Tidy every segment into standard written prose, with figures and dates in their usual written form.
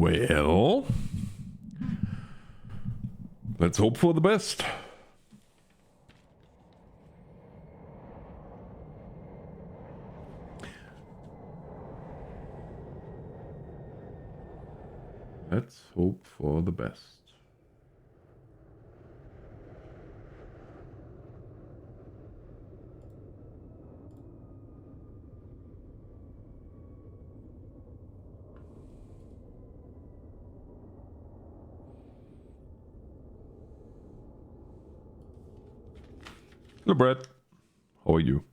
Well, let's hope for the best. Let's hope for the best. Hello, Brett. How are you?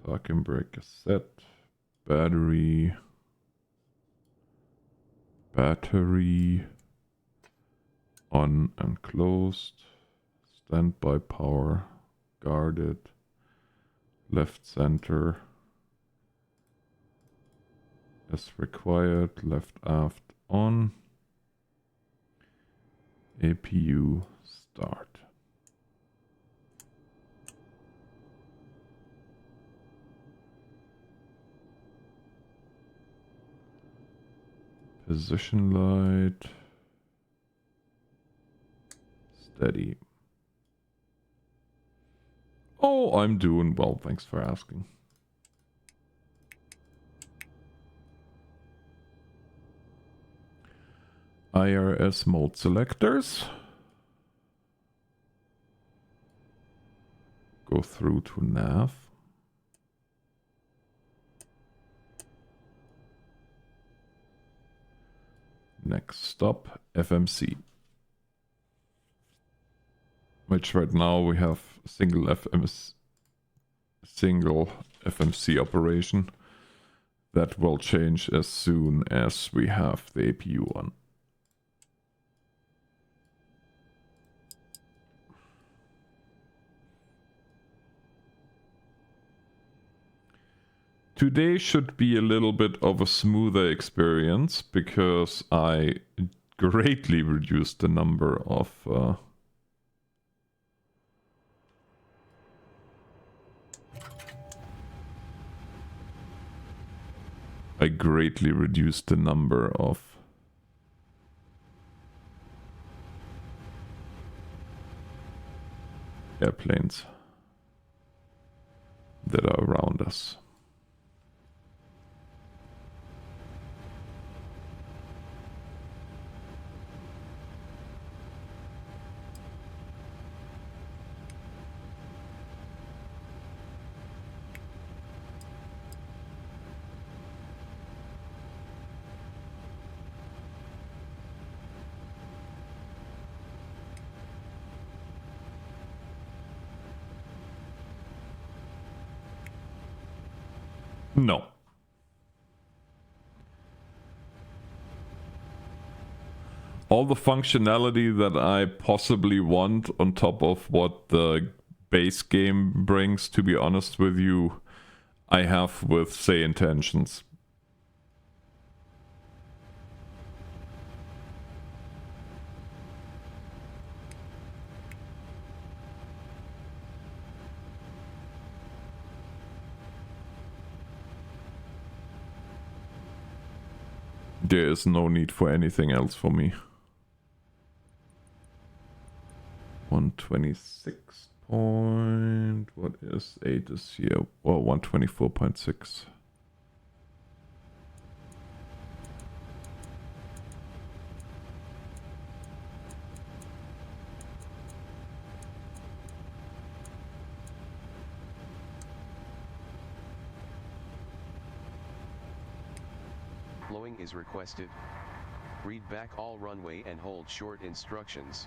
Parking brake is set. Battery on and closed. Standby power guarded. Left center as required. Left aft on. APU start. Position light. Steady. Oh, I'm doing well, thanks for asking. IRS mode selectors. Go through to nav. Next stop, FMC. Which right now we have single FMC operation. That will change as soon as we have the APU on. Today should be a little bit of a smoother experience because I greatly reduced the number of airplanes that are around us. No. All the functionality that I possibly want on top of what the base game brings, to be honest with you, I have with Say Intentions. There is no need for anything else for me. 126 point... what is 8 is here? Well, 124.6. Flowing is requested. Read back all runway and hold short instructions.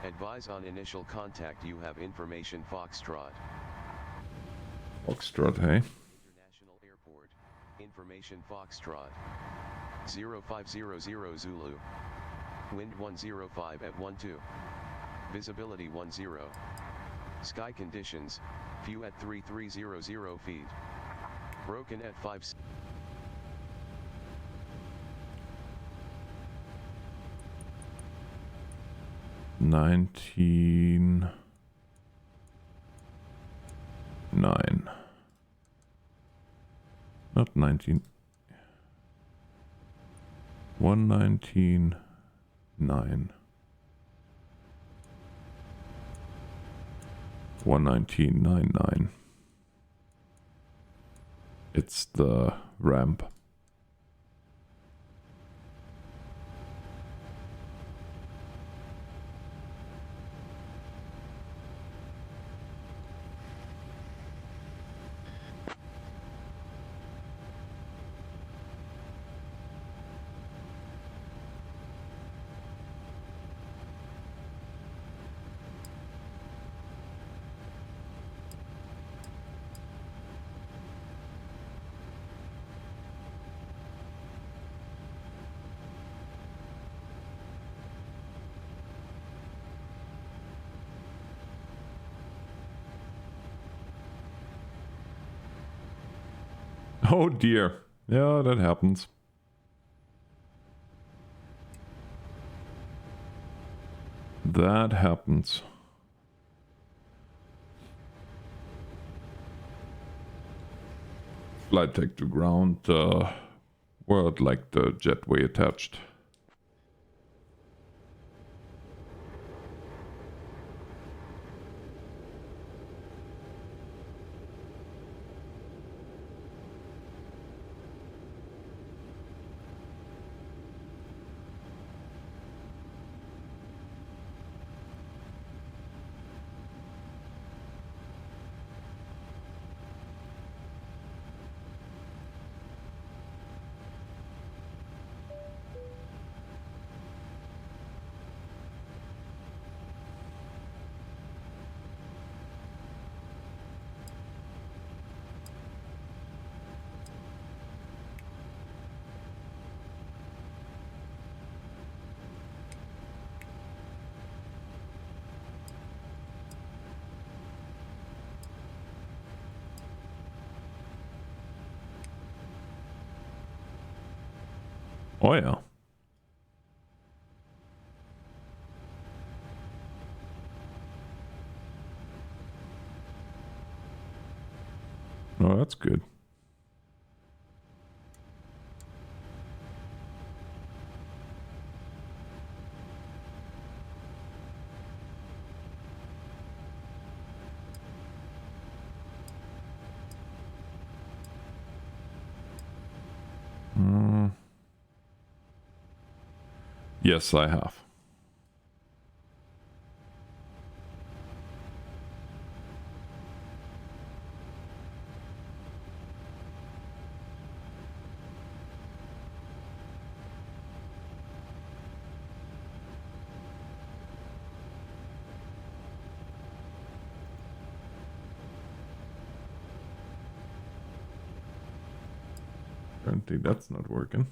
Advise on initial contact you have information Foxtrot. Foxtrot, hey? International Airport. Information Foxtrot. 0500 Zulu. Wind 105 at 12. Visibility 10. Sky conditions, few at 3300 feet. Broken at 5. 19 9. Not 19. 119 9. 119.99. It's the ramp. Oh dear. Yeah, that happens. That happens. Flight tech to ground. Word like the jetway attached. Oh yeah. Oh, that's good. Yes, I have. Apparently that's not working.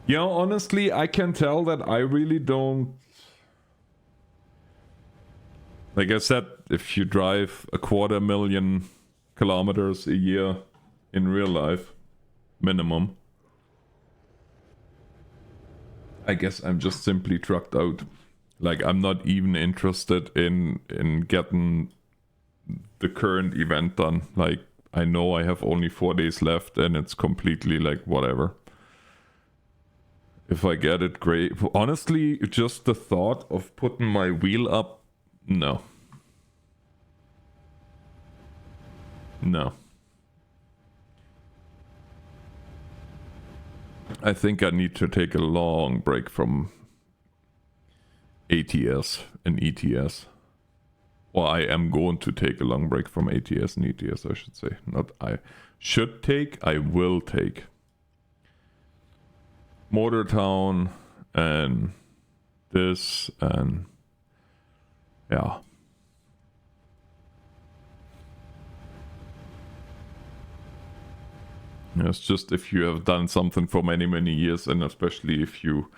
You know, honestly, I can tell that I really don't... Like I said, if you drive 250,000 kilometers a year in real life, minimum, I guess I'm just simply trucked out. Like, I'm not even interested in getting the current event done. Like, I know I have only 4 days left and it's completely like whatever. If I get it, great. Honestly, just the thought of putting my wheel up, no. No. I think I need to take a long break from ATS and ETS. Well, I am going to take a long break from ATS and ETS, I should say. Not I should take, I will take. Motortown and this, and yeah. It's just if you have done something for many, many years, and especially if you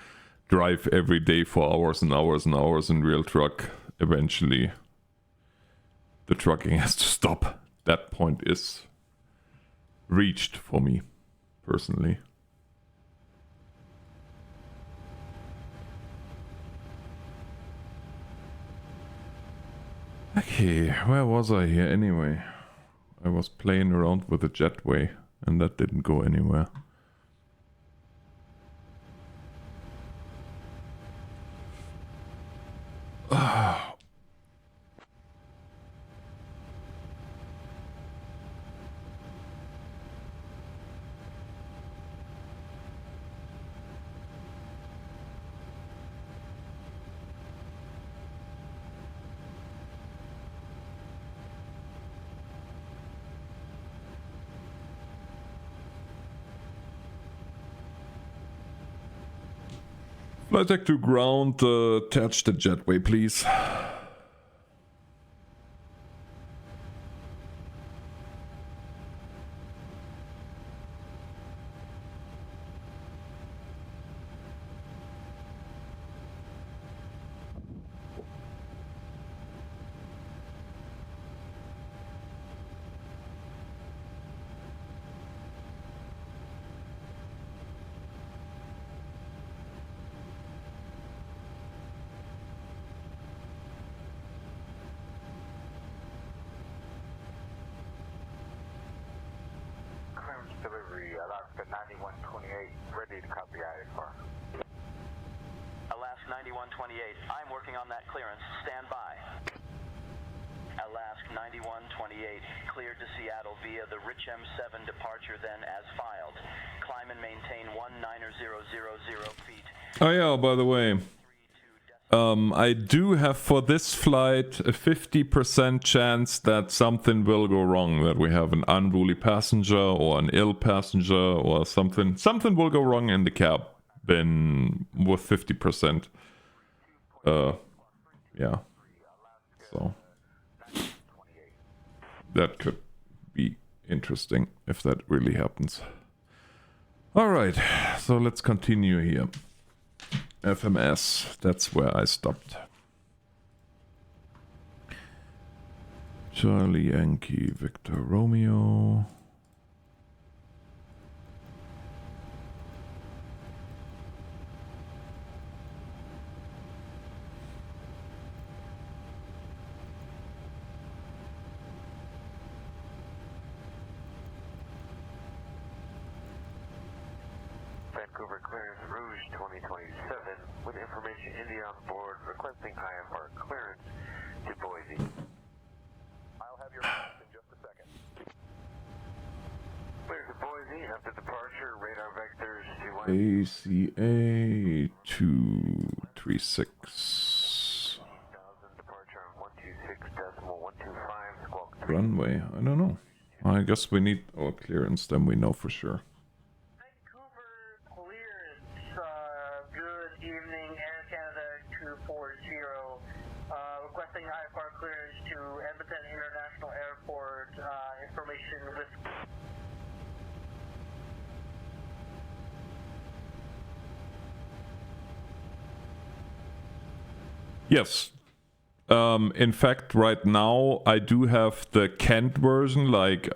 drive every day for hours and hours and hours in real truck, eventually the trucking has to stop. That point is reached for me, personally. Okay, where was I here anyway? I was playing around with the jetway, and that didn't go anywhere. Flight deck to ground, attach the jetway, please. Delivery, Alaska 9128, ready to copy IFR. Alaska 9128, I'm working on that clearance. Stand by. Alaska 9128, cleared to Seattle via the Rich M7 departure then as filed. Climb and maintain 19000 feet. Oh yeah, by the way, I do have for this flight a 50% chance that something will go wrong, that we have an unruly passenger or an ill passenger or something. Something will go wrong in the cabin with 50%. Yeah. So that could be interesting if that really happens. Alright, so let's continue here. FMS, that's where I stopped. Charlie Yankee Victor Romeo. Vancouver clearance Rouge 2027 with information India on board requesting IFR clearance to Boise. I'll have your request in just a second. Clear to Boise after departure, radar vectors to ACA 236. departure on 126.125 squawk 3. Runway, I don't know. I guess we need our clearance, then we know for sure. Vancouver clearance, good evening, Air Canada 240, requesting IFR clearance to Edmonton International Airport, information with... Yes. In fact, right now I do have the Kent version, like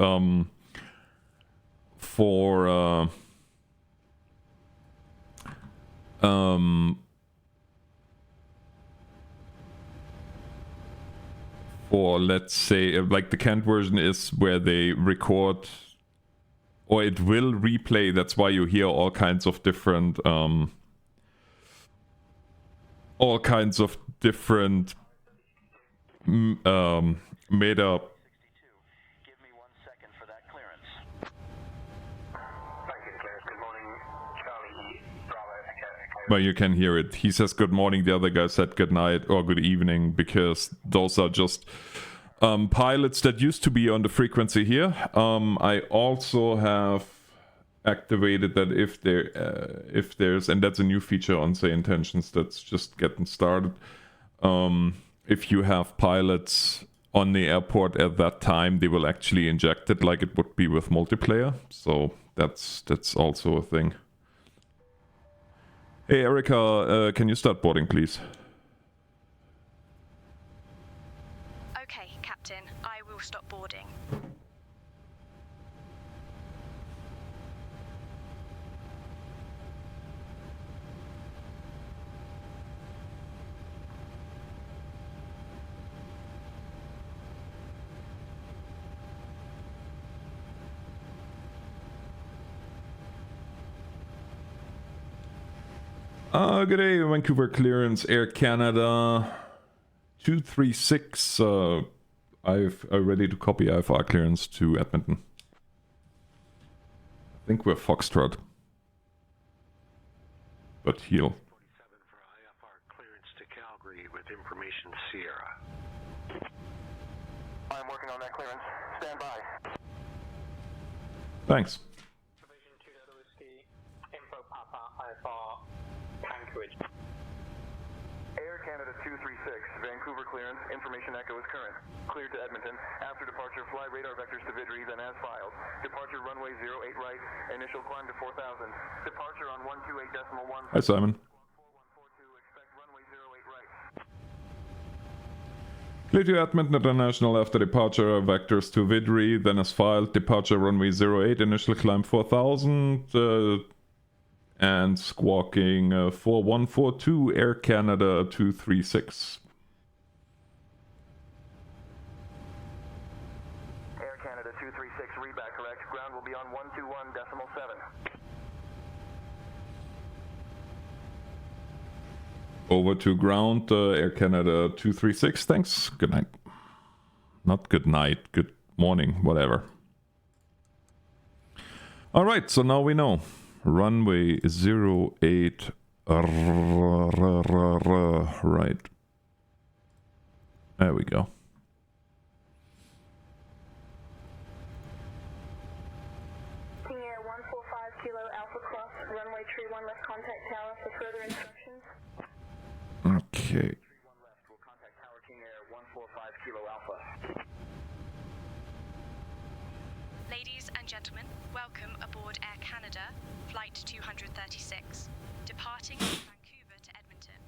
for let's say like the Kent version is where they record, or it will replay. That's why you hear all kinds of different meta. Give me 1 second for that clearance. Good morning, Charlie Bravo. Well, you can hear it. He says good morning, the other guy said good night or good evening, because those are just pilots that used to be on the frequency here. I also have activated that if there's, and that's a new feature on Say Intentions that's just getting started. If you have pilots on the airport at that time, they will actually inject it like it would be with multiplayer. So that's also a thing. Hey Erica, can you start boarding, please? Okay, Captain. I will stop boarding. Good day, Vancouver Clearance, Air Canada 236. I've ready to copy IFR clearance to Edmonton. I think we're Foxtrot. But heal. 47 for IFR clearance to Calgary with information Sierra. I'm working on that clearance. Stand by. Thanks. Division 2 Delta Whiskey, Info Papa, IFR, Anchorage. Air Canada 236, Vancouver clearance, information echo is current. Cleared to Edmonton. After departure, fly radar vectors to Vidri, then as filed. Departure runway 08 right, initial climb to 4,000. Departure on 128.1. Hi, Simon. 4142, expect runway 08 right. Clear to Edmonton International after departure, vectors to Vidri, then as filed, departure runway 08, initial climb 4000, and squawking 4142, Air Canada 236. Air Canada 236, read back correct. Ground will be on 121.7. Over to ground, Air Canada 236, thanks, good night. Not good night, good morning, whatever. Alright, so now we know. Runway 08, right. There we go. King Air 145 Kilo Alpha Cross, runway 31 left contact tower for further instructions. Okay. 31 left will contact Tower King Air 145 Kilo Alpha. Ladies and gentlemen, welcome aboard Air Canada, Flight 236, departing from Vancouver to Edmonton.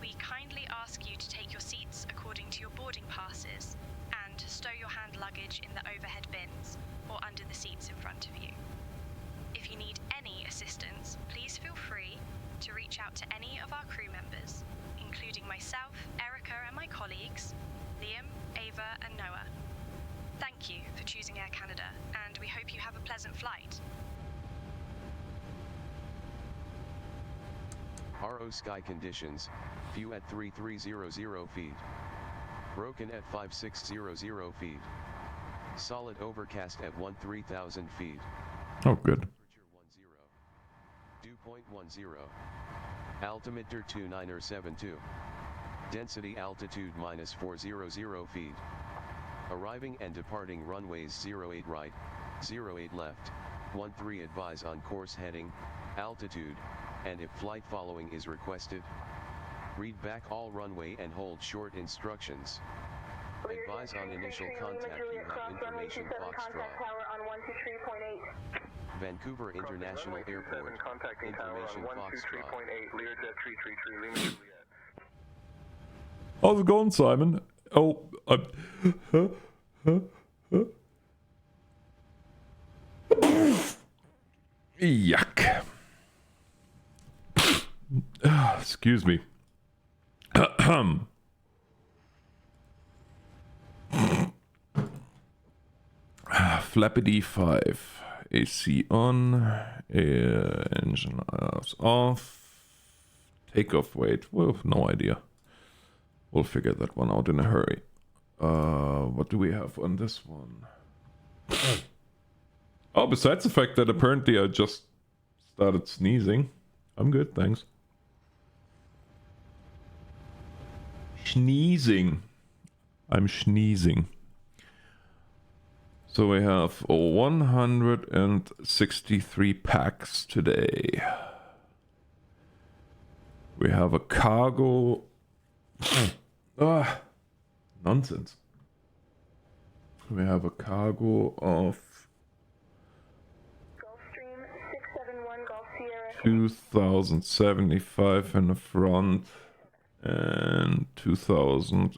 We kindly ask you to take your seats according to your boarding passes and stow your hand luggage in the overhead bins or under the seats in front of you. If you need any assistance, please feel free to reach out to any of our crew members, including myself, Erica, and my colleagues, Liam, Ava, and Noah. Thank you for choosing Air Canada, and we hope you have a pleasant flight. RO sky conditions, few at 3300 feet. Broken at 5600 feet. Solid overcast at 13,000 feet. Oh, good. Dew point 10. Altimeter 2972. Density altitude minus 400 feet. Arriving and departing runways 08 right, 08 left, 13 advise on course heading, altitude, and if flight following is requested. Read back all runway and hold short instructions. Advise on initial contact you have information Foxtrot. Vancouver International Airport, information Foxtrot. Learjet 333, Lima Juliet. How's it going, Simon? Oh, yuck. Excuse me. Flappy D5. AC on. Engine off. Takeoff weight. Well, no idea. We'll figure that one out in a hurry. What do we have on this one? Oh, besides the fact that apparently I just started sneezing. I'm good, thanks. Sneezing. I'm sneezing. So we have 163 packs today. We have a cargo. Nonsense. We have a cargo of Gulfstream 671 Golf Sierra. 2,075 in the front and 2,000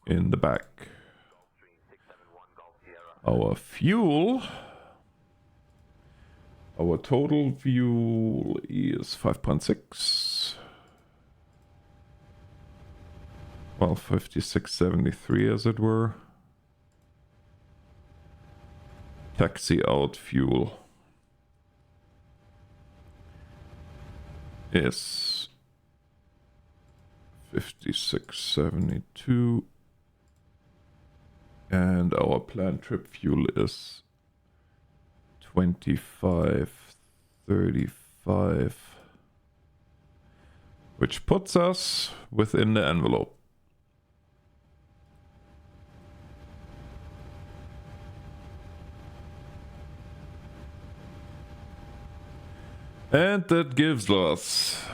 in the back. Our fuel. Our total fuel is 5.6. Well, 56.73 as it were. Taxi out fuel is 56.72. And our planned trip fuel is 25.35, which puts us within the envelope. And that gives us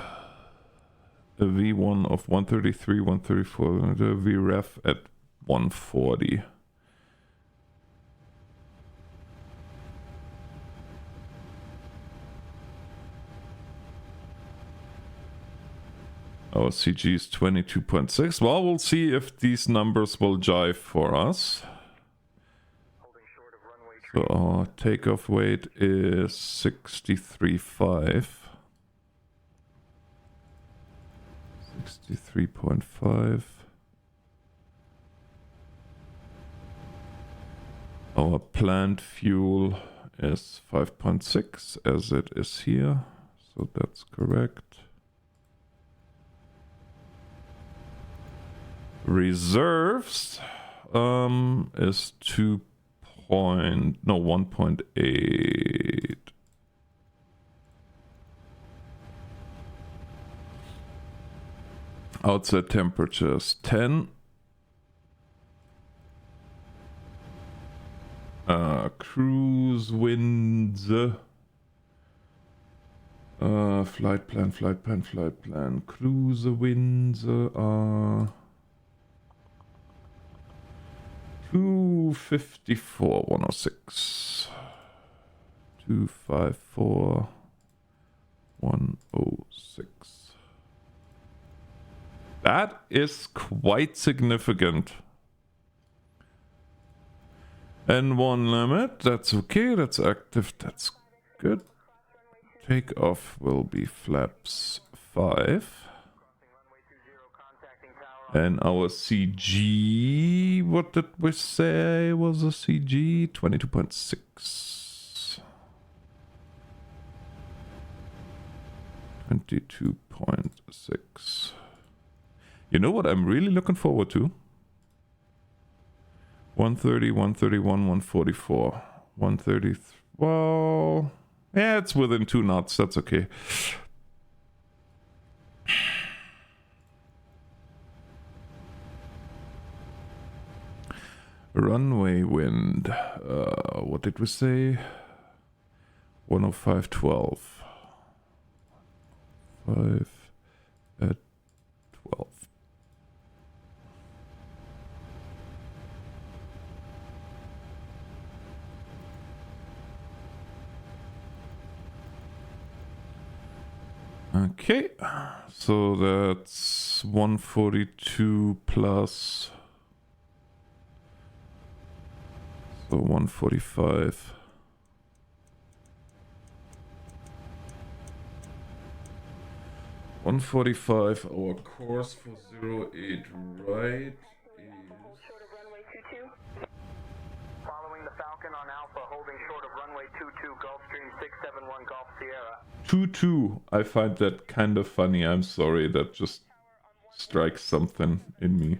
a V1 of 133, 134, and a VREF at 140. Our CG is 22.6. Well, we'll see if these numbers will jive for us. So our takeoff weight is 63.5. 63.5. Our planned fuel is 5.6 as it is here. So that's correct. Reserves is 1.8. Outside temperature is 10. Cruise winds. Flight plan. Cruise winds are 254, 106. 254, 106. That is quite significant. N1 limit, that's okay, that's active, that's good. Takeoff will be flaps 5. And our CG, what did we say was a CG? 22.6. 22.6. You know what I'm really looking forward to? 130, 131, 144. 130, well, yeah, it's within 2 knots, that's okay. Runway wind, what did we say? 105.12. 5 at 12. Okay, so that's 142 plus, so 145. Our course for 08 right Hold short of runway 22. Following the Falcon on Alpha, holding short of runway 22, Gulfstream 671 Golf Sierra. 22. I find that kind of funny. I'm sorry, that just strikes something in me.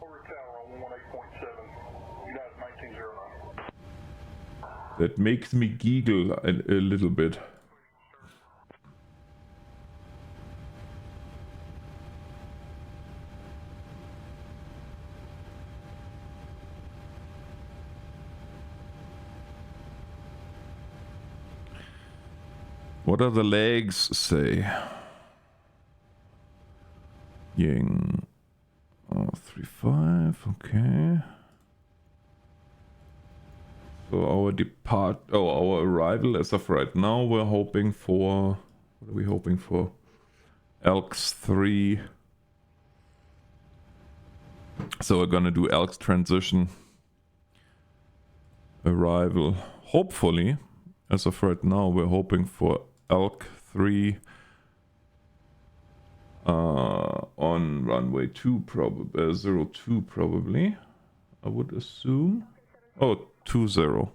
Over tower on 118.7, United 1909. That makes me giggle a little bit. What do the legs say? Ying. 3-5, okay. So our arrival as of right now, we're hoping for, what are we hoping for? Elks 3. So we're gonna do Elks transition. Arrival. Hopefully, as of right now, we're hoping for Elk 3 on runway 2 probably, 02 probably, I would assume. Oh, 20.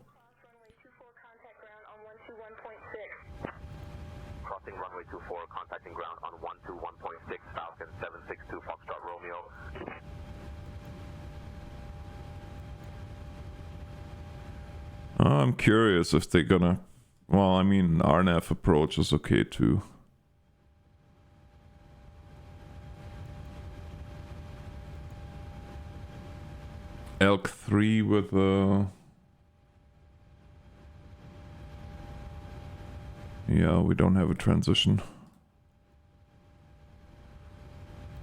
Crossing runway 24, contacting ground on 121.6, Falcon 762 Foxtrot Romeo. I'm curious if they're gonna, well, I mean, RNAV approach is okay too. Elk 3 with yeah, we don't have a transition.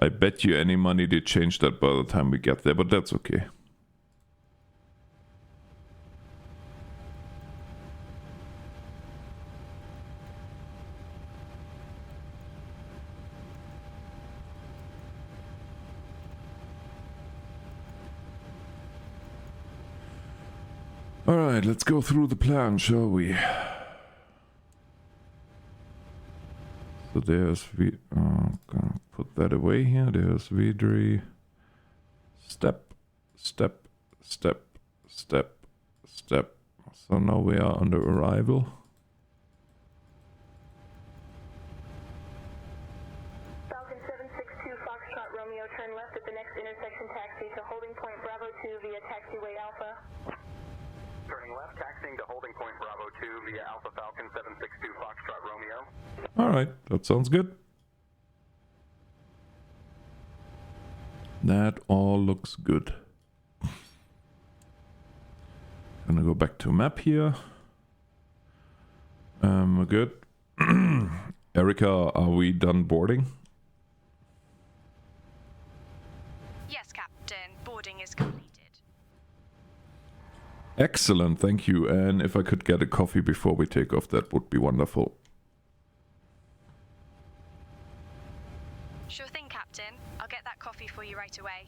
I bet you any money they change that by the time we get there, but that's okay. Alright, let's go through the plan, shall we? So there's gonna put that away here. There's Vidri. Step, step, step, step, step. So now we are under arrival. Falcon 762 Foxtrot Romeo, turn left at the next intersection, taxi to holding point Bravo 2 via taxiway Alpha. Turning left, taxiing to holding point Bravo 2 via Alpha Falcon 762 Foxtrot Romeo. Alright, that sounds good. That all looks good. Gonna go back to map here. We're good. Erica, are we done boarding? Yes, Captain. Boarding is completed. Excellent, thank you. And if I could get a coffee before we take off, that would be wonderful. Sure thing, Captain. I'll get that coffee for you right away.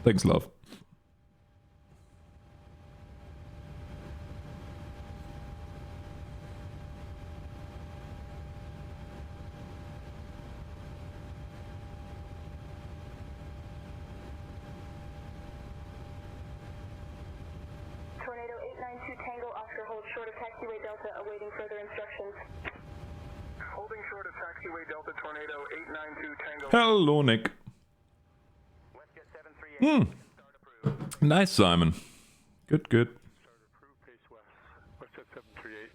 Thanks, love. Tornado 892 Tango, Oscar hold short of taxiway Delta, awaiting further instructions. Holding short of taxiway Delta Tornado 892 Tango. Hello, Nick. Westjet 738. Start approved. Nice, Simon. Good, good. Start approved, pace west. Westjet 738.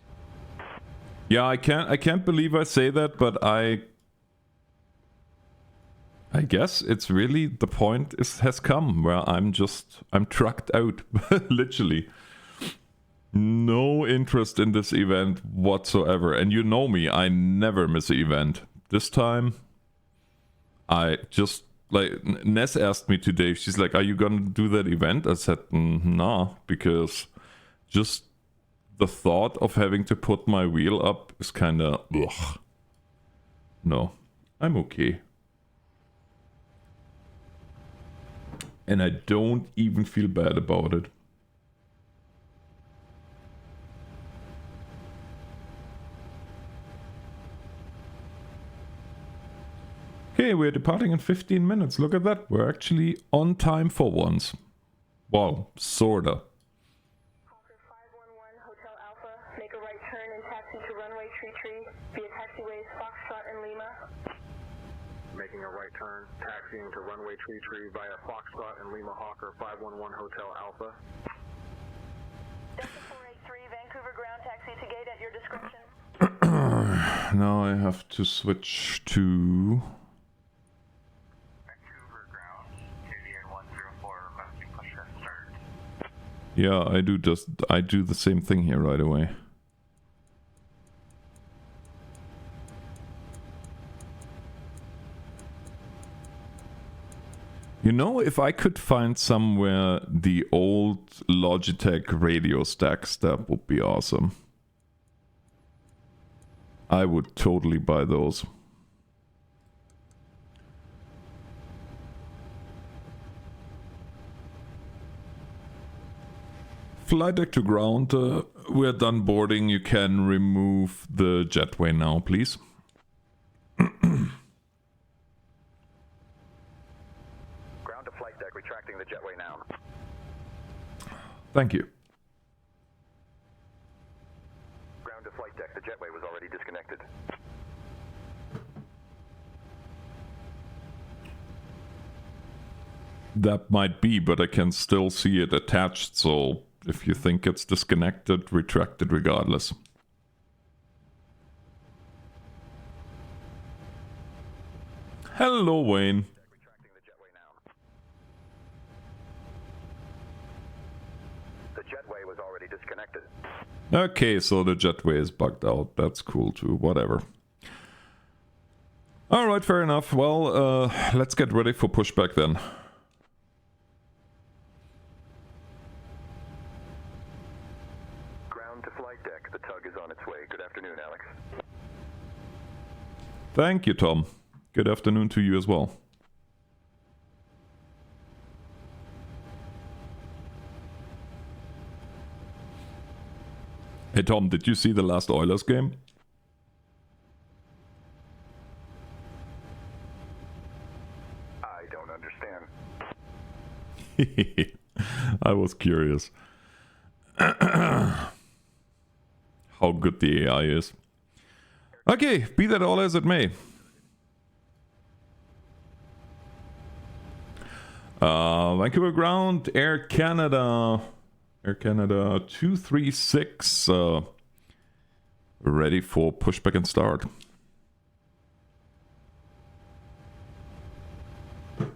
Yeah, I can't believe I say that, but I guess it's really the point has come where I'm trucked out, literally. No interest in this event whatsoever, and you know me, I never miss an event. This time, I just, like, Ness asked me today, she's like, are you gonna do that event? I said, nah, because just the thought of having to put my wheel up is kinda, ugh. No, I'm okay. And I don't even feel bad about it. Okay, we're departing in 15 minutes. Look at that. We're actually on time for once. Well, sorta. Hawker 511 Hotel Alpha, make a right turn and taxi to runway Tree via taxiways Foxtrot and Lima. Making a right turn, taxiing to runway Tree via Foxtrot and Lima Hawker 511 Hotel Alpha. Delta 483, Vancouver ground taxi to gate at your discretion. Now I have to switch to... Vancouver ground, KDN 104, requesting push start. Yeah, I do the same thing here right away. You know, if I could find somewhere the old Logitech radio stacks, that would be awesome. I would totally buy those. Flight deck to ground. We're done boarding. You can remove the jetway now, please. Ground to flight deck, retracting the jetway now. Thank you. Ground to flight deck, the jetway was already disconnected. That might be, but I can still see it attached, so if you think it's disconnected, retract it regardless. Hello, Wayne. Retracting the jetway now. The jetway was already disconnected. Okay, so the jetway is bugged out. That's cool too, whatever. Alright, fair enough. Well, let's get ready for pushback then. Ground to flight deck, the tug is on its way. Good afternoon, Alex. Thank you, Tom. Good afternoon to you as well. Hey Tom, did you see the last Oilers game? I don't understand. I was curious. How good the AI is. Okay, be that all as it may. Vancouver ground, Air Canada 236, ready for pushback and start. Air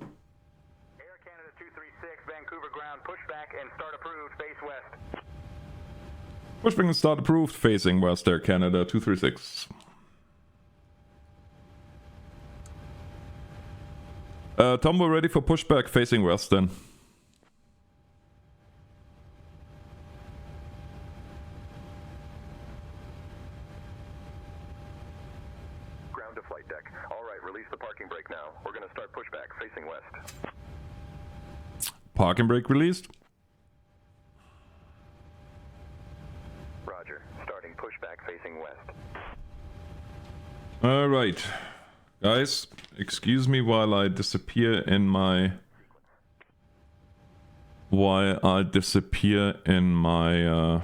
Canada 236, Vancouver ground, pushback and start approved, face west. Pushback and start approved, facing west, Air Canada 236. Tom, we're ready for pushback, facing west then. Ground to flight deck. All right, release the parking brake now. We're going to start pushback, facing west. Parking brake released. Roger. Starting pushback, facing west. Alright. Guys, excuse me while I disappear in my...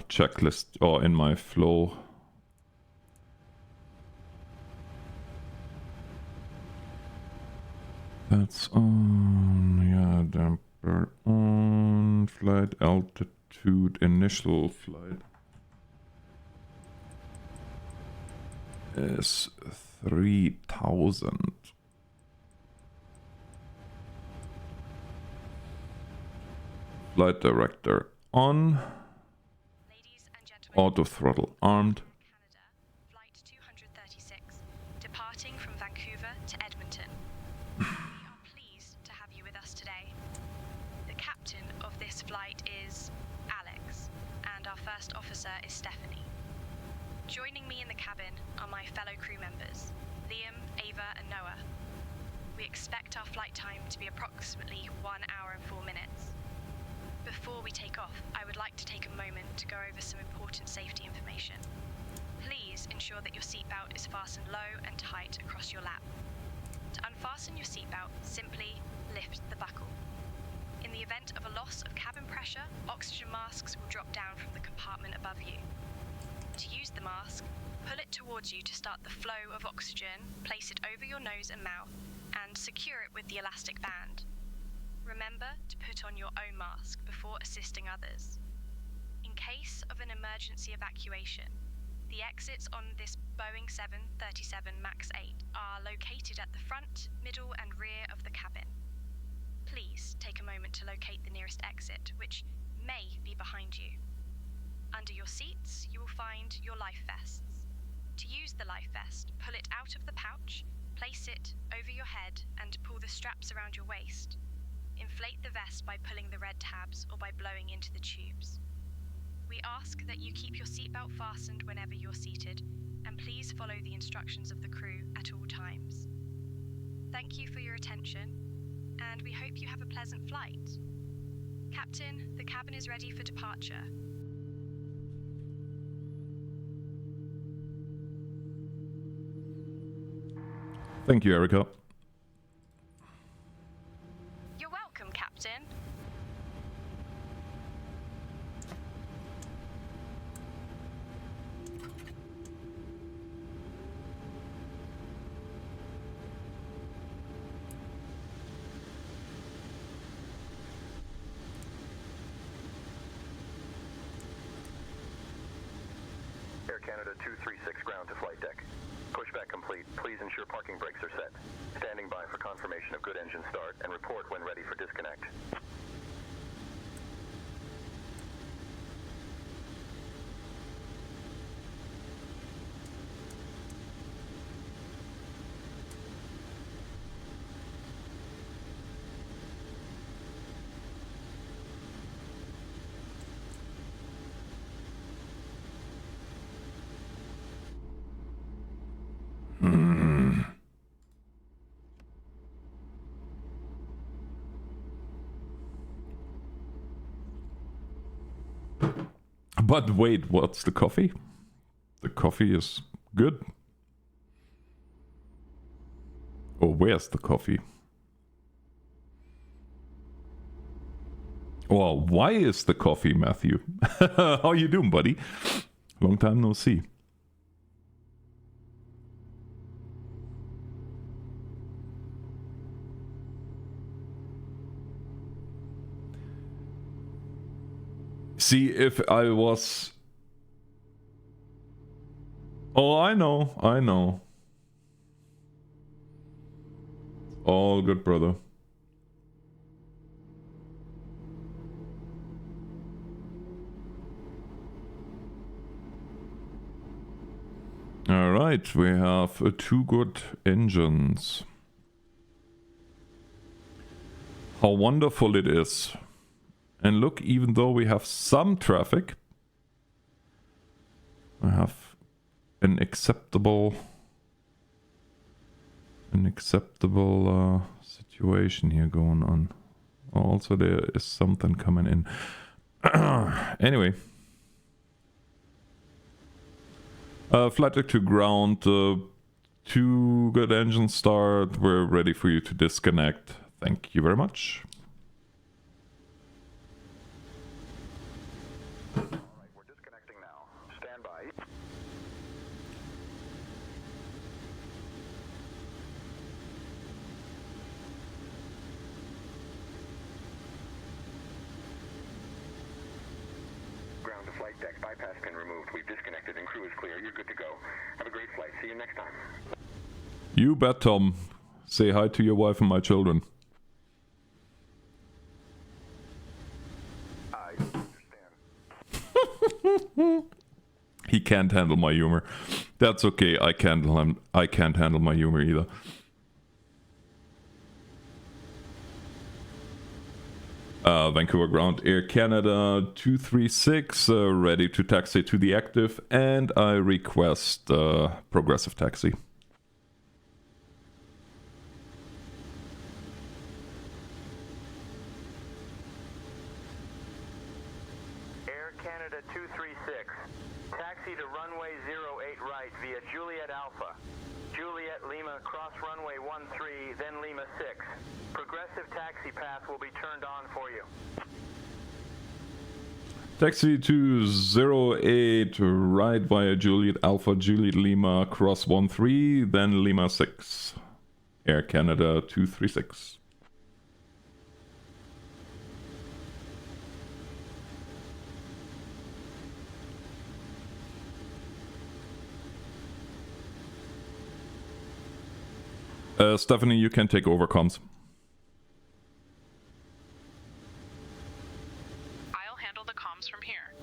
checklist, or in my flow. That's on, yeah, damper on, flight altitude, initial flight is 3000. Flight director on. Ladies and gentlemen, Auto throttle armed. Canada, flight 236, departing from Vancouver to Edmonton. We are pleased to have you with us today. The captain of this flight is Alex, and our first officer is Stephanie. Joining me in the cabin are my fellow crew members, Liam, Ava, and Noah. We expect our flight time to be approximately 1 hour and 4 minutes. Before we take off, I would like to take a moment to go over some important safety information. Please ensure that your seatbelt is fastened low and tight across your lap. To unfasten your seatbelt, simply lift the buckle. In the event of a loss of cabin pressure, oxygen masks will drop down from the compartment above you. To use the mask, pull it towards you to start the flow of oxygen, place it over your nose and mouth, and secure it with the elastic band. Remember to put on your own mask before assisting others. In case of an emergency evacuation, the exits on this Boeing 737 MAX 8 are located at the front, middle, and rear of the cabin. Please take a moment to locate the nearest exit, which may be behind you. Under your seats, you will find your life vests. To use the life vest, pull it out of the pouch, place it over your head, and pull the straps around your waist. Inflate the vest by pulling the red tabs or by blowing into the tubes. We ask that you keep your seatbelt fastened whenever you're seated, and please follow the instructions of the crew at all times. Thank you for your attention, and we hope you have a pleasant flight. Captain, the cabin is ready for departure. Thank you, Erica. You're welcome, Captain. Air Canada 236 ground to flight deck. Pushback complete. Please ensure parking brakes are set. Standing by for confirmation of good engine start and report when ready for disconnect. But wait, what's the coffee? The coffee is good. Oh, where's the coffee? Well, why is the coffee, Matthew? How you doing, buddy? Long time no see. See, if I was... Oh, I know. All good, brother. Alright, we have two good engines. How wonderful it is. And look, even though we have some traffic, I have an acceptable situation here going on. Also, there is something coming in. Anyway. Flight deck to ground, 2 good engine start, we're ready for you to disconnect. Thank you very much. Alright, we're disconnecting now. Stand by. Ground to flight deck. Bypass pin removed. We've disconnected and crew is clear. You're good to go. Have a great flight. See you next time. You bet, Tom. Say hi to your wife and my children. I understand. He can't handle my humor. That's okay. I can't handle my humor either. Vancouver ground, Air Canada 236, ready to taxi to the active, and I request progressive taxi. Air Canada 236. Taxi to runway 08 right via Juliet Alpha. Juliet Lima cross runway 13, then Lima 6. Progressive taxi path will be turned on for you. Taxi to 08 right via Juliet Alpha, Juliet Lima cross 13, then Lima 6. Air Canada 236. Stephanie, you can take over comms. I'll handle the comms from here.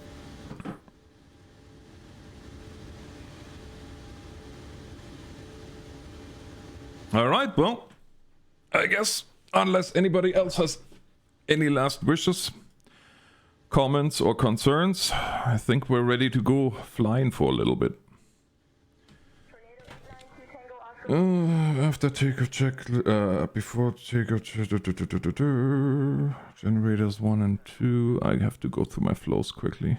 Alright, well, I guess unless anybody else has any last wishes, comments or concerns, I think we're ready to go flying for a little bit. After takeoff check, before takeoff check, generators 1 and 2, I have to go through my flows quickly.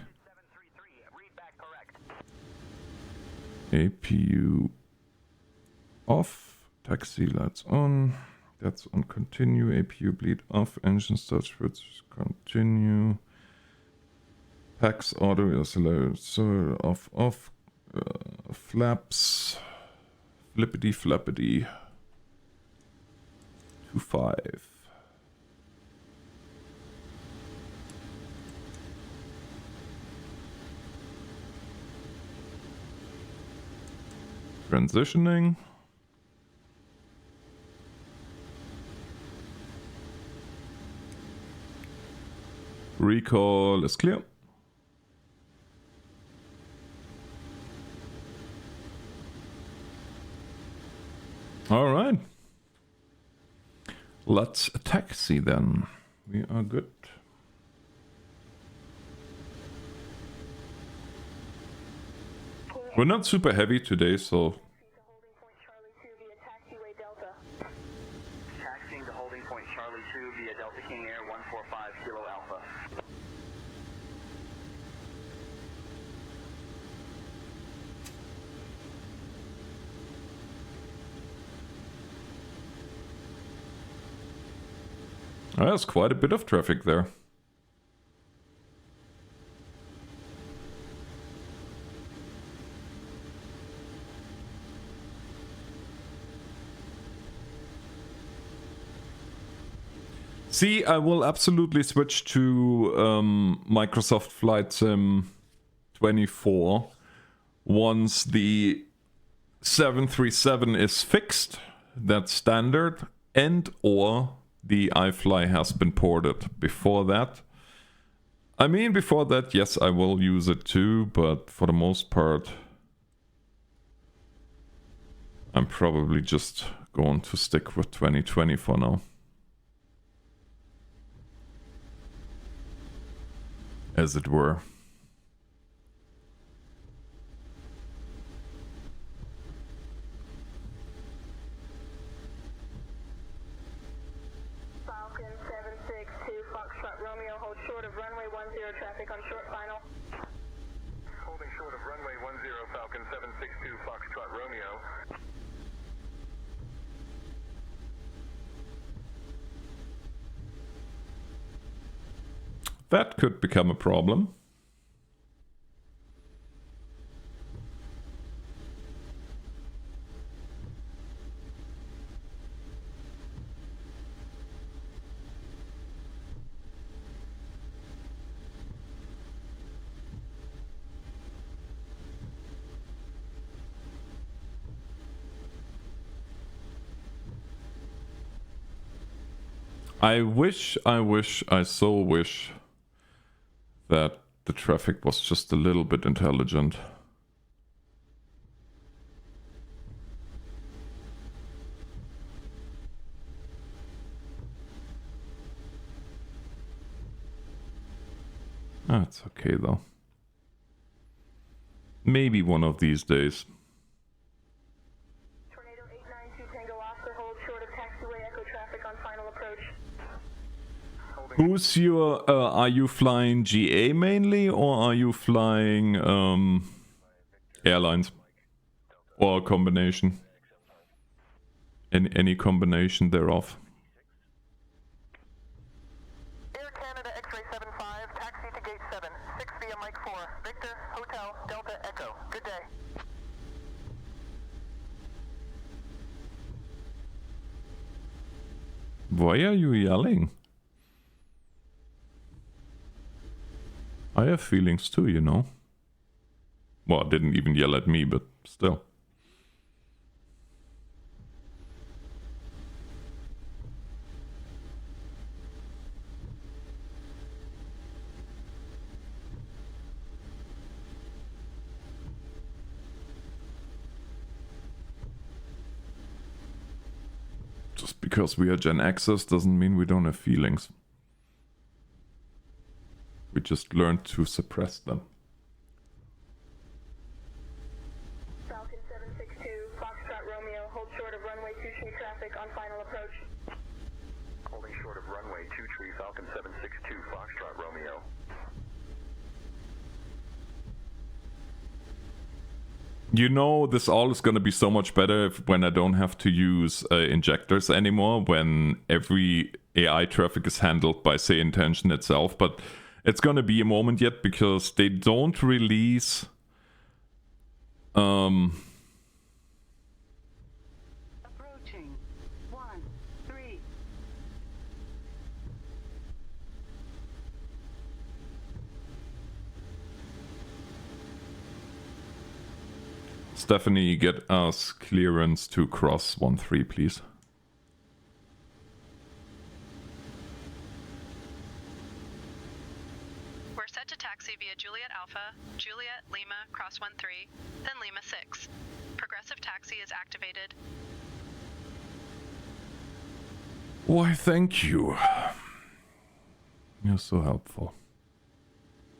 APU off, taxi lights on, that's on continue, APU bleed off, engine start switch continue, PAX auto accelerator off, flaps, flippity flappity, 2-5. Transitioning. Recall is clear. All right. Let's taxi then. We are good. We're not super heavy today, so Taxiing to holding point Charlie 2 via Delta King Air 145 Kilo Alpha. there's quite a bit of traffic there. See, I will absolutely switch to Microsoft Flight Sim 24 once the 737 is fixed, that's standard, and or the iFly has been ported. Before that, yes, I will use it too, but for the most part, I'm probably just going to stick with 2020 for now. As it were. Falcon 762 Foxtrot Romeo, hold short of runway 10 traffic on short final. Holding short of runway 10, Falcon 762 Foxtrot Romeo. That could become a problem. I so wish that the traffic was just a little bit intelligent. That's okay though. Maybe one of these days. Tornado 892 Tango Oscar, hold short of taxiway echo traffic on final approach. Who's your, are you flying GA mainly, or are you flying, airlines? Or a combination? Any combination thereof? Air Canada X-ray 75, taxi to gate 7, 6 via Mike 4, Victor, Hotel, Delta, Echo. Good day. Why are you yelling? I have feelings too, you know. Well, didn't even yell at me, but still. Just because we are Gen Xers doesn't mean we don't have feelings. We just learned to suppress them. Falcon 762, Foxtrot Romeo, hold short of runway 23 traffic on final approach. Holding short of runway 23, Falcon 762, Foxtrot Romeo. You know, this all is gonna be so much better when I don't have to use injectors anymore, when every AI traffic is handled by, say, intention itself, but it's gonna be a moment yet because they don't release Approaching 1-3. Stephanie, get us clearance to cross 1-3, please. We're set to taxi via Juliet Alpha, Juliet Lima, cross 1-3, then Lima 6. Progressive taxi is activated. Why, thank you. You're so helpful.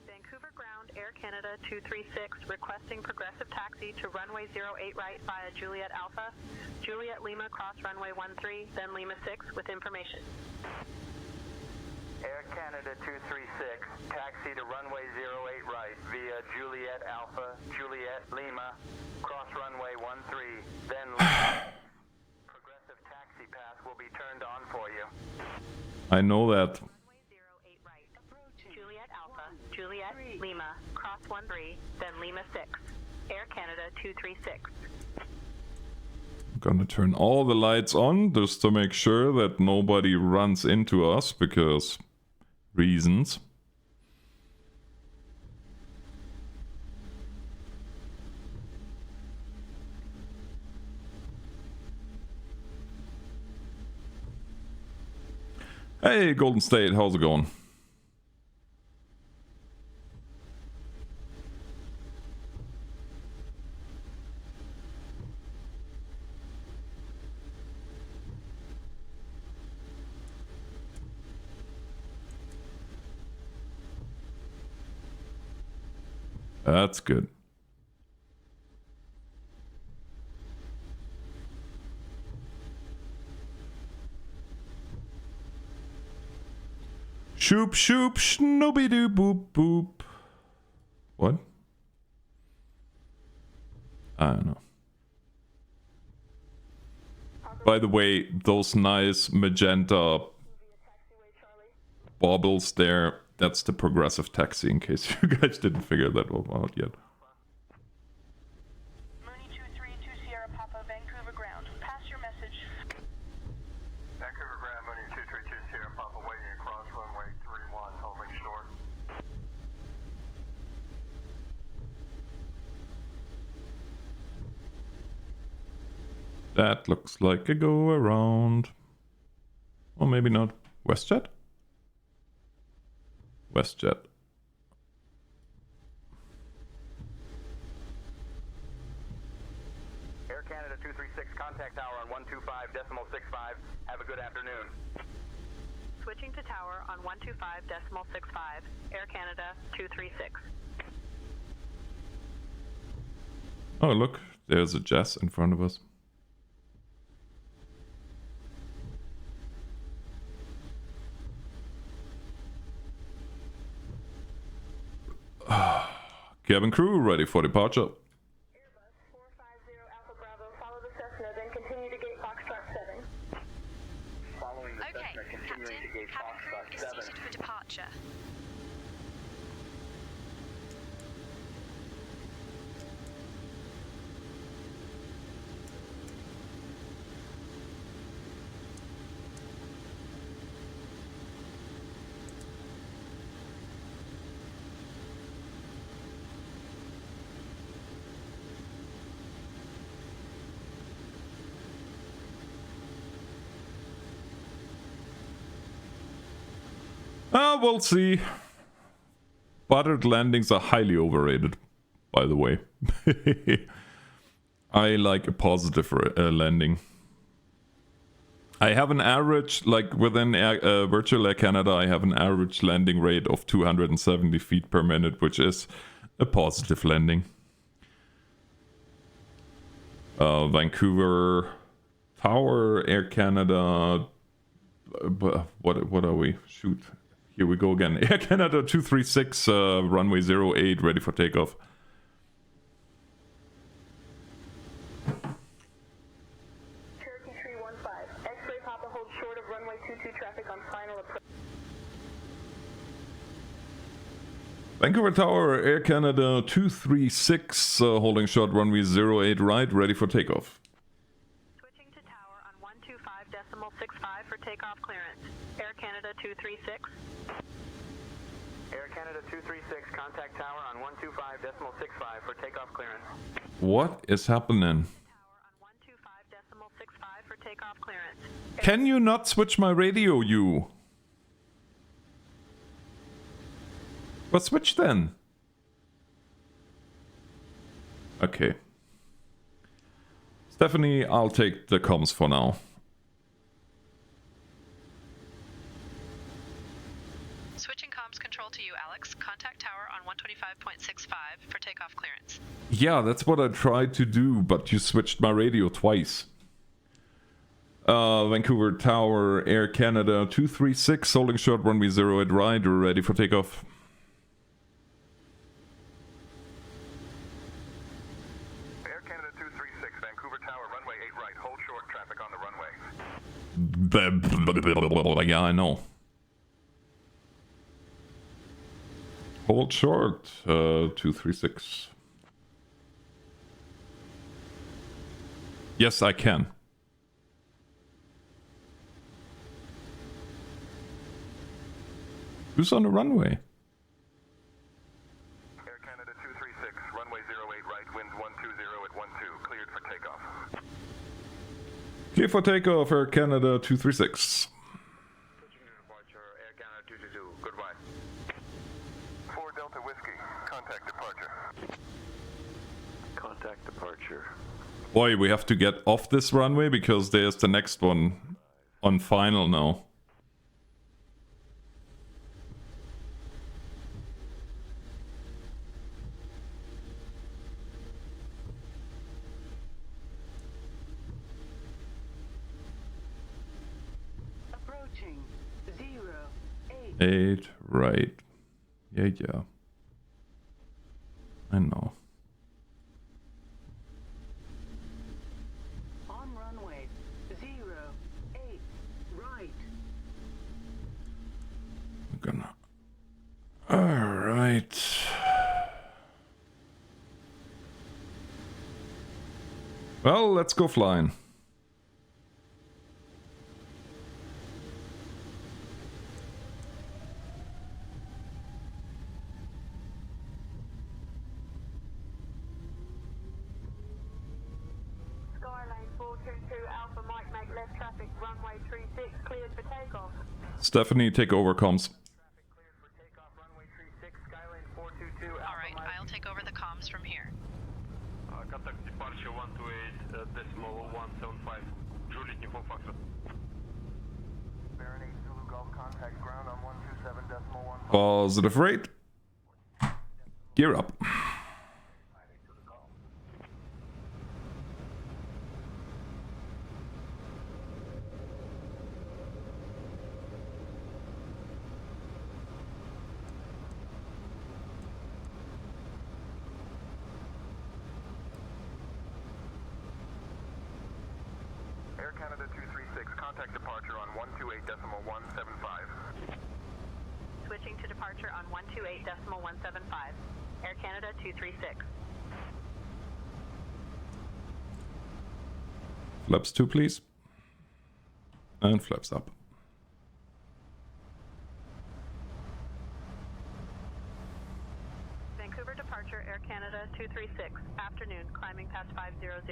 Vancouver Ground, Air Canada 236, requesting progressive taxi to runway 08 right via Juliet Alpha, Juliet Lima, cross runway 13, then Lima 6 with information. Air Canada 236, taxi to runway 08 right via Juliet Alpha, Juliet Lima, cross runway 13, then progressive taxi path will be turned on for you. I know that. Runway 08 right. Juliet Alpha, Juliet Lima, cross 13, then Lima 6. Air Canada 236. I'm gonna turn all the lights on just to make sure that nobody runs into us because reasons. Hey, Golden State, how's it going? That's good. Shoop shoop snooby doo boop boop. What? I don't know. By the way, those nice magenta baubles there, that's the progressive taxi in case you guys didn't figure that one out yet. Mooney 232 Sierra Papa, Vancouver Ground. Pass your message. Vancouver Ground, Mooney 232 Sierra Papa, waiting across runway 31, holding short. That looks like a go around. Or maybe not. WestJet? WestJet. Air Canada 236, contact tower on 125.65. Have a good afternoon. Switching to tower on 125.65, Air Canada 236. Oh, look, there's a Jess in front of us. Cabin crew ready for departure. Airbus 450 Alpha Bravo, follow the Cessna, then continue to gate Foxtrot 7. Following the Okay, Cessna, continuing Captain, to gate cabin crew Foxtrot is 7. seated for departure. We'll see. Buttered landings are highly overrated, by the way. I like a positive landing. I have an average, like within Virtual Air Canada, I have an average landing rate of 270 feet per minute, which is a positive landing. Vancouver Tower, Air Canada. What are we? Shoot. Here we go again. Air Canada 236, runway 08, ready for takeoff. Cherokee 315. X-ray Papa holds short of runway 22 traffic on final approach. Vancouver Tower, Air Canada 236, holding short runway 08 right, ready for takeoff. Switching to tower on 125.65 for takeoff clearance. Air Canada 236. Air Canada 236, contact tower on 125.65 for takeoff clearance. What is happening? Tower on 125.65 for takeoff clearance. Can you not switch my radio, you? Well, switch then. Okay. Stephanie, I'll take the comms for now. Switching comms control to you, Alex. Contact tower on 125.65 for takeoff clearance. Yeah, that's what I tried to do, but you switched my radio twice. Vancouver Tower, Air Canada 236, holding short runway 08 right, ready for takeoff. Air Canada 236, Vancouver Tower, runway 8 right. Hold short traffic on the runway. Yeah, I know. Hold short, 236. Yes, I can. Who's on the runway? Air Canada 236, runway 08 right, winds 120 at 12, cleared for takeoff. Clear for takeoff, Air Canada 236. Departure, Air Canada 222, goodbye. 4 Delta Whiskey, contact departure. Contact departure. Boy, we have to get off this runway because there's the next one on final now. Approaching 08. 8, right. Yeah. I know. On runway 08 right. I'm gonna. Alright. Well, let's go flying. Skylane 422 Alpha Mike, make left traffic, runway 36, cleared for takeoff. Stephanie, take over comms. Traffic cleared for takeoff, runway 36, Skylane 422 Alpha All right, Mike. I'll take over the comms from here. Contact departure 128.175. Juliet Info Foxtrot. Baron 8 Zulu Golf, contact ground on 127.1. Positive rate. Gear up. Air Canada 236, contact departure on 128.175. Switching to departure on 128.175. Air Canada 236. Flaps 2, please. And flaps up. Vancouver departure, Air Canada 236. Afternoon, climbing past 500.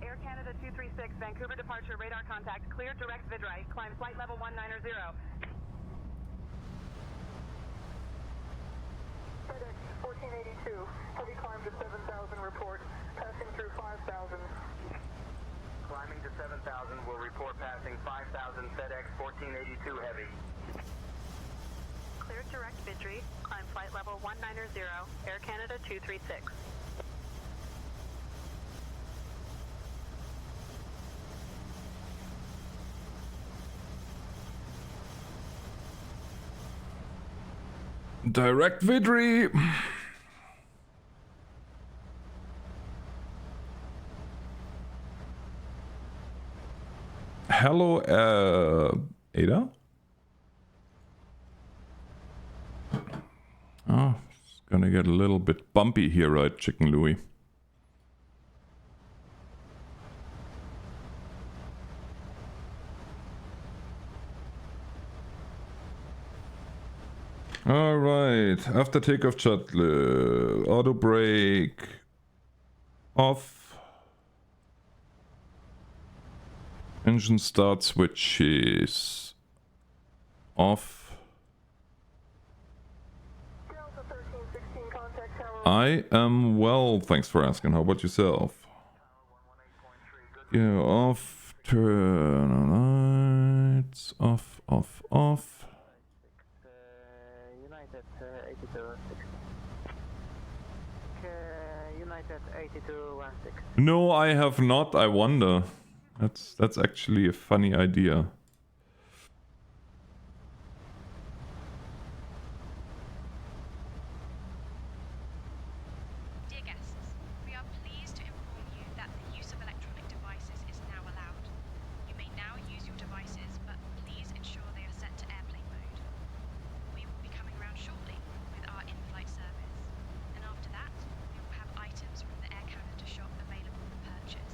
Air Canada 236, Vancouver departure, radar contact, clear direct vid right, climb flight level 190. FedEx 1482, heavy climb to 7,000 report, passing through 5,000. Climbing to 7,000, will report passing 5,000 FedEx 1482 Heavy. Cleared direct Vidri. Climb flight level 190, Air Canada 236. Direct Vidri. Hello, Ada? Oh, it's gonna get a little bit bumpy here, right, Chicken Louie? Alright, after takeoff shuttle, auto brake off. Engine start switches off. I am well, thanks for asking. How about yourself? Yeah, off, turn on lights, off, off, off. United 8216. No, I have not. I wonder. That's actually a funny idea. Dear guests, we are pleased to inform you that the use of electronic devices is now allowed. You may now use your devices, but please ensure they are set to airplane mode. We will be coming around shortly with our in-flight service, and after that, we will have items from the Air Canada shop available for purchase.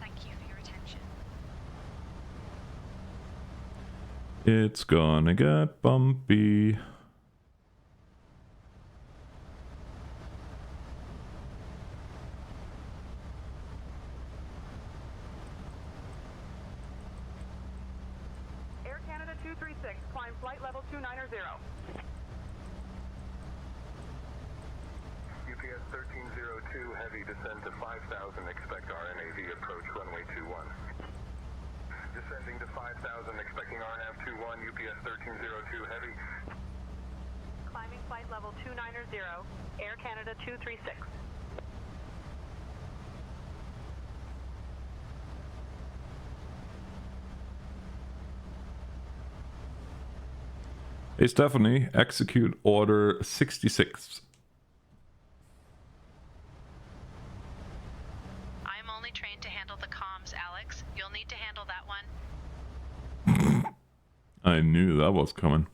Thank you for your attention. It's gonna get bumpy. Air Canada 236, climb flight level 290. UPS 1302 Heavy, descend to 5,000, expect RNAV approach runway 21. Descending to 5,000, expecting RNAV 21, UPS 1302 Heavy. Climbing flight level 290, Air Canada 236. Hey Stephanie, execute order 66. I'm only trained to handle the comms, Alex. You'll need to handle that one. I knew that was coming.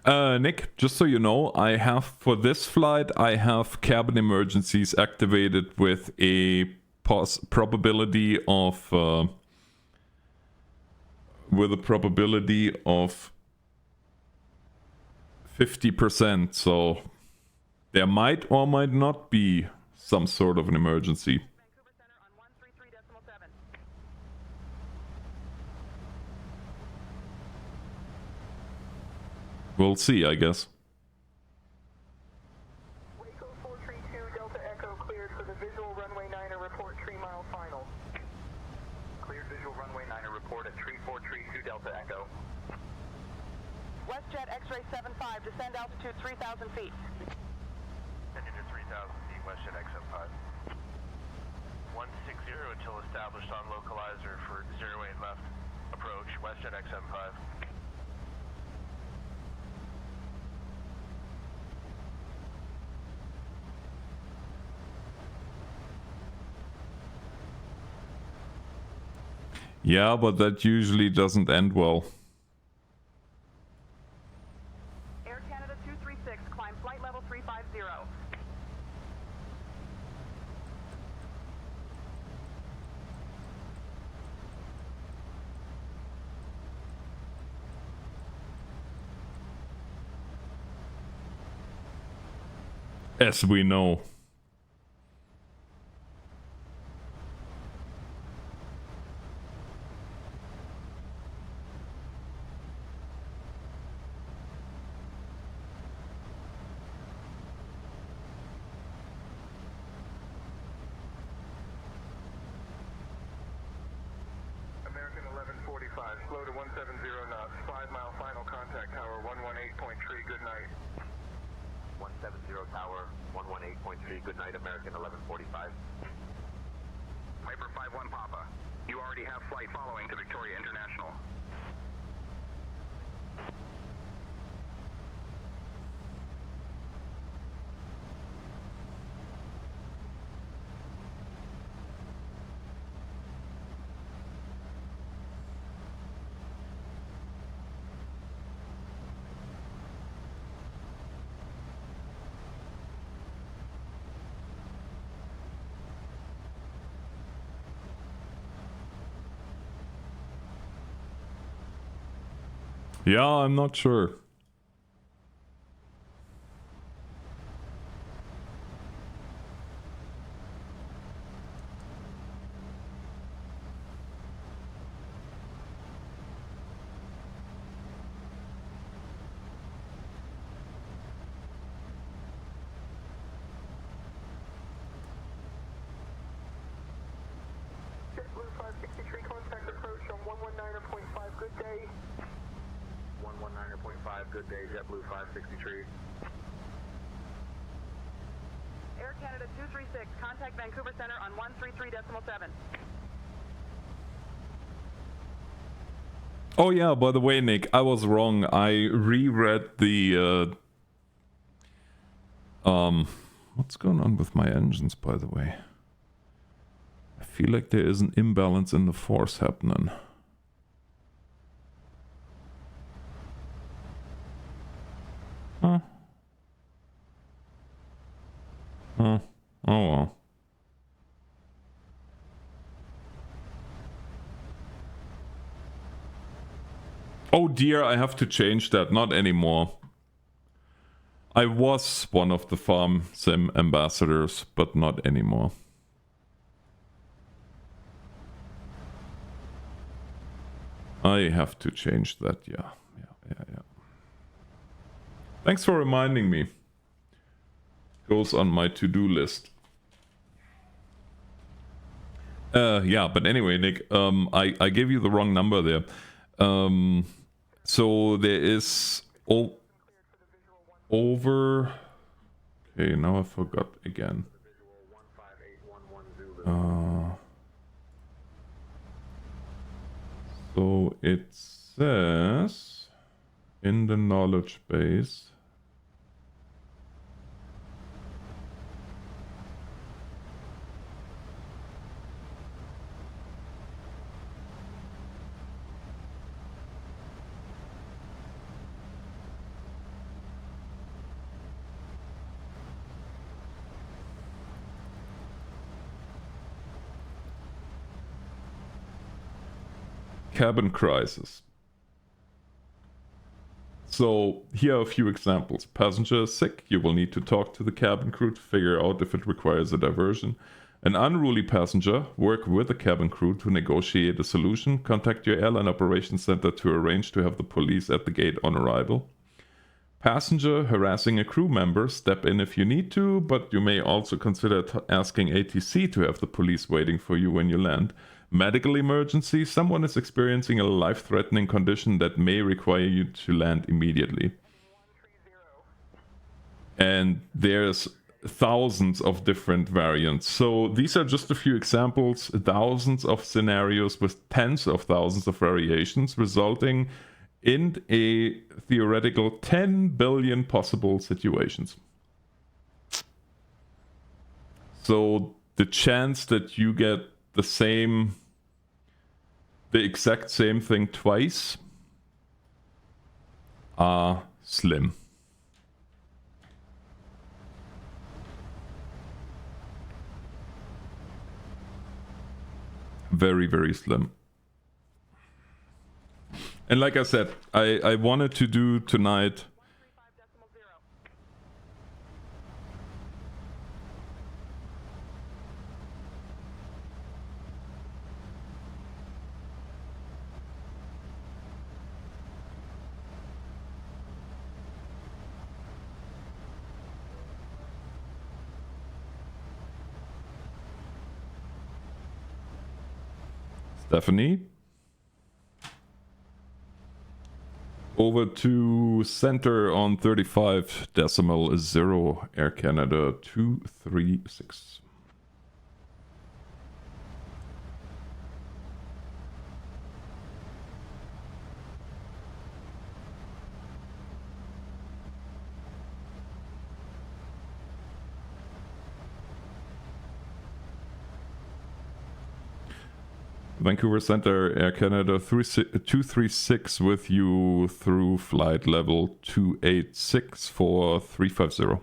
Nick, just so you know, I have for this flight, I have cabin emergencies activated with a probability of with a probability of 50%, so there might or might not be some sort of an emergency. Vancouver Center on 133.7. We'll see, I guess. Waco 432 Delta Echo cleared for the visual runway 9er report 3 mile final. Cleared visual runway 9er report at tree 432 Delta Echo. WestJet X-ray 75, descend altitude 3,000 feet. Descending to 3,000 feet, WestJet XM5. 160 until established on localizer for 08 left. Approach, WestJet XM5. Yeah, but that usually doesn't end well. Air Canada 236, climb flight level 350. As we know. knots, 5 mile final contact tower, 118.3, good night. 170 tower, 118.3, good night, American 1145. Piper 5-1 Papa, you already have flight following to Victoria International. Yeah, I'm not sure. JetBlue 563, contact approach on 119.5, good day. 119.5, good day, JetBlue 563. Air Canada 236, contact Vancouver Center on 133.7. Oh yeah, by the way, Nick, I was wrong. I reread the what's going on with my engines, by the way? I feel like there is an imbalance in the force happening. Huh. Huh. Oh well. Oh dear, I have to change that. Not anymore. I was one of the farm sim ambassadors, but not anymore. I have to change that, yeah. Thanks for reminding me. Goes on my to-do list. Yeah, but anyway, Nick, I gave you the wrong number there. So there is over... Okay, now I forgot again. So it says in the knowledge base. Cabin crisis. So here are a few examples. Passenger is sick, you will need to talk to the cabin crew to figure out if it requires a diversion. An unruly passenger, work with the cabin crew to negotiate a solution. Contact your airline operations center to arrange to have the police at the gate on arrival. Passenger harassing a crew member, step in if you need to, but you may also consider asking ATC to have the police waiting for you when you land. Medical emergency, someone is experiencing a life-threatening condition that may require you to land immediately. And there's thousands of different variants. So these are just a few examples, thousands of scenarios with tens of thousands of variations, resulting in a theoretical 10 billion possible situations. So the chance that you get the exact same thing twice are slim. Very, very slim. And like I said, I wanted to do tonight. Stephanie? Over to center on 35.0 Air Canada 236. Vancouver Center, Air Canada 236 with you through flight level 286 for 350. Air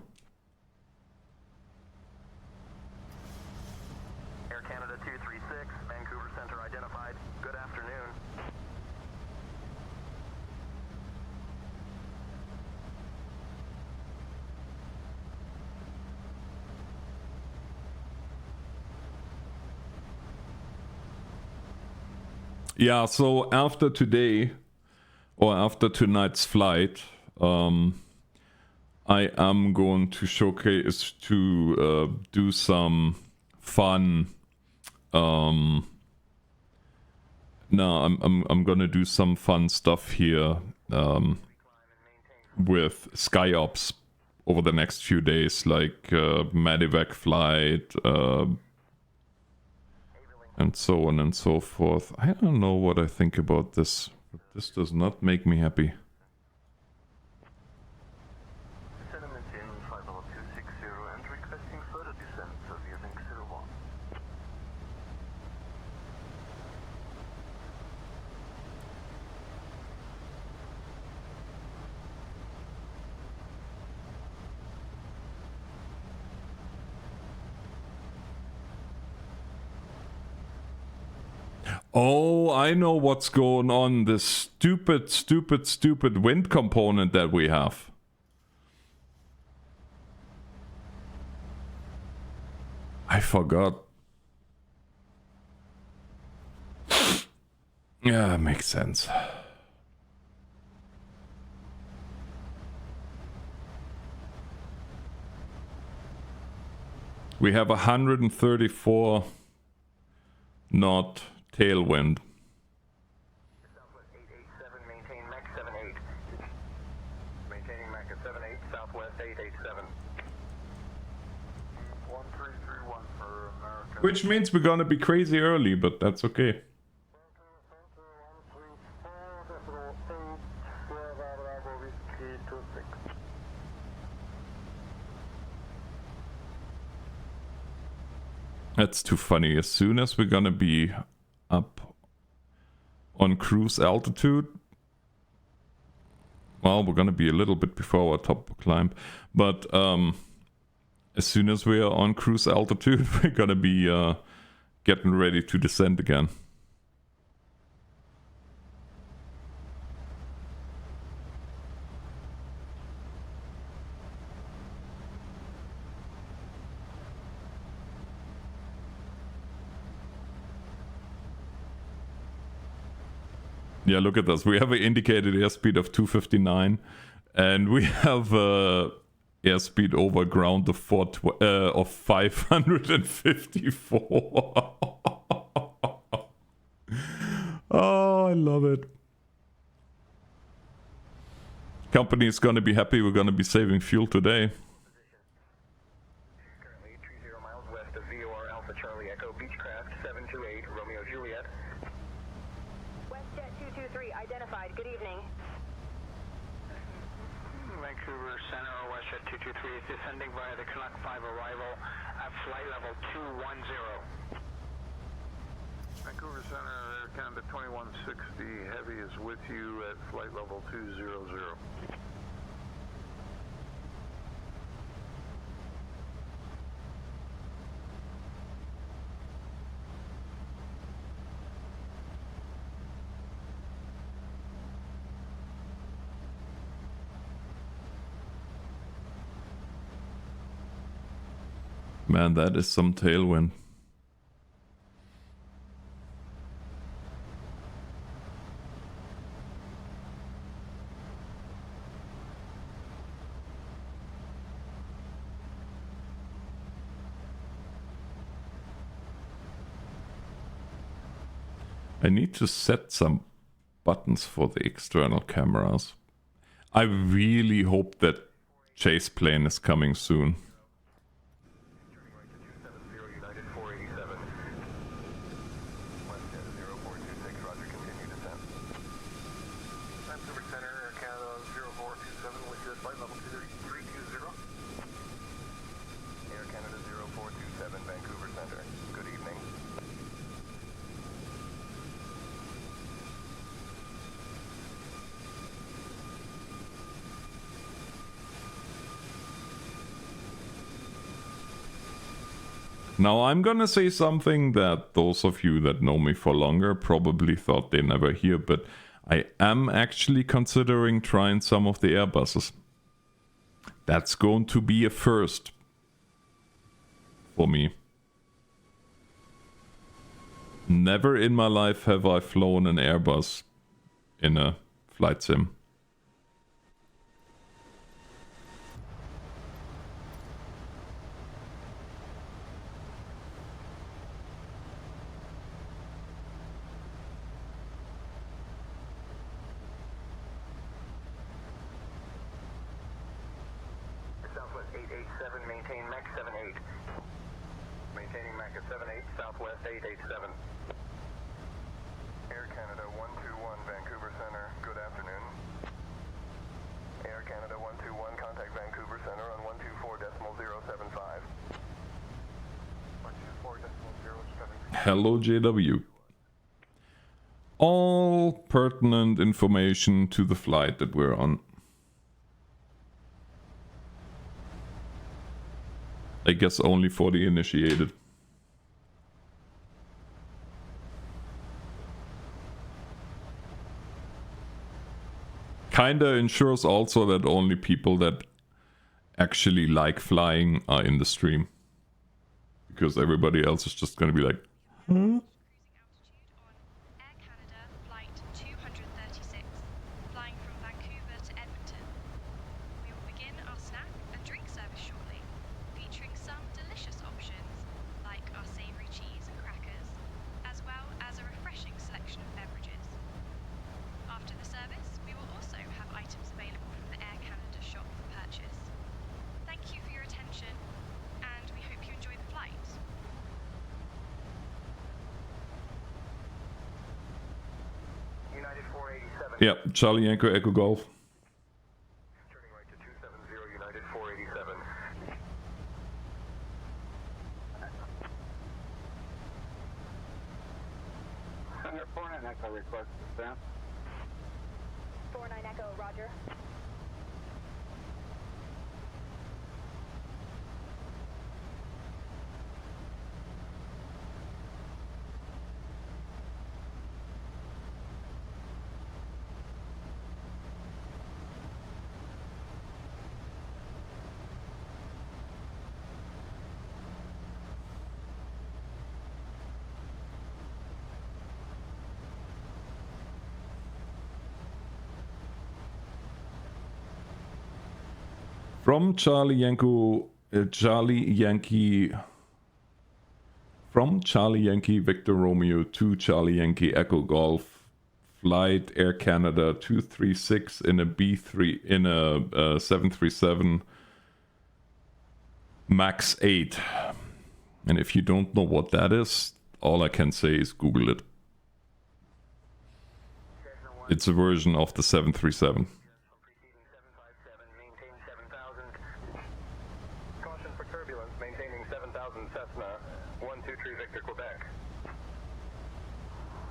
Canada 236, Vancouver Center identified. Good afternoon. Yeah, so after today, or after tonight's flight, I am going to showcase to do some fun. No, I'm gonna do some fun stuff here with SkyOps over the next few days, like medevac flight. And so on and so forth. I don't know what I think about this, but this does not make me happy. Sediment in flight level 260 and requesting further descent via link 01. Oh, I know what's going on. This stupid wind component that we have. I forgot. Yeah, makes sense. We have 134 knot tailwind. Southwest 887, maintain Mach 78. Maintaining Mach 78, Southwest 887. 1331 for America. Which means we're gonna be crazy early, but that's okay. That's too funny. As soon as we're gonna be up on cruise altitude, well, we're gonna be a little bit before our top climb, but as soon as we are on cruise altitude, we're gonna be getting ready to descend again. Yeah, look at this. We have an indicated airspeed of 259, and we have airspeed over ground of 554. Oh, I love it. Company is gonna be happy. We're gonna be saving fuel today. Currently 30 miles west of VOR Alpha Charlie Echo Beechcraft 728 Romeo Juliet. WestJet 223 identified. Good evening. Vancouver Center or WestJet 223 is descending via the Canuck 5 arrival at flight level 210. Vancouver Center, Air Canada 2160, Heavy is with you at flight level 200. Man, that is some tailwind. I need to set some buttons for the external cameras. I really hope that chase plane is coming soon. Turning right to 270 United 487. West end 0426, roger, continue descent. Vancouver Center, Air Canada 0427, with your flight level 320. Air Canada 0427, Vancouver Center. Good evening. Now I'm gonna say something that those of you that know me for longer probably thought they never hear, but I am actually considering trying some of the Airbuses. That's going to be a first for me. Never in my life have I flown an Airbus in a flight sim. Southwest 887, maintain Mach 78. Maintaining Mach at 78, Southwest 887. Air Canada 121, Vancouver Center, good afternoon. Air Canada 121, contact Vancouver Center on 124.075. 124.075. Hello JW. All pertinent information to the flight that we're on. I guess only for the initiated. Kinda ensures also that only people that actually like flying are in the stream. Because everybody else is just gonna be like, huh? Air Canada Flight 236, flying from Vancouver to Edmonton. We will begin our snack and drink service shortly, featuring some delicious options like our savoury cheese and crackers, as well as a refreshing selection of beverages. After the service, we will also have items available from the Air Canada shop for purchase. Thank you for your attention, and we hope you enjoy the flight. United 487. Yeah, Charlie Yankee Echo Golf. Turning right to 270, United 487. Center 49 Echo request descent. 49 Echo, roger. From Charlie Yankee Victor Romeo to Charlie Yankee Echo Golf, flight Air Canada 236 in a B3 in a 737 Max 8. And if you don't know what that is, all I can say is Google it. It's a version of the 737. Preceding 757, maintain 7000. Caution for turbulence, maintaining 7000 Cessna, 123 Victor, Quebec.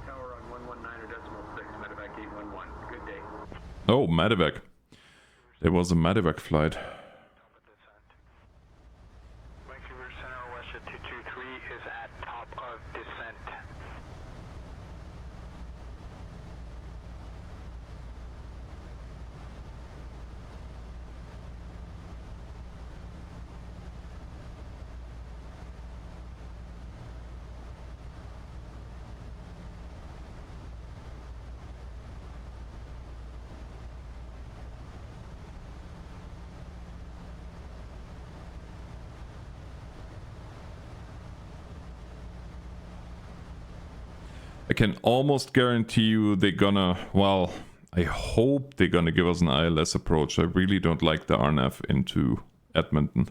Tower on 119.6, medevac 811. Good day. Oh, medevac. There was a medevac flight. Vancouver Center, west of 223 is at top of descent. I can almost guarantee you they're gonna, well, I hope they're gonna give us an ILS approach. I really don't like the RNAV into Edmonton.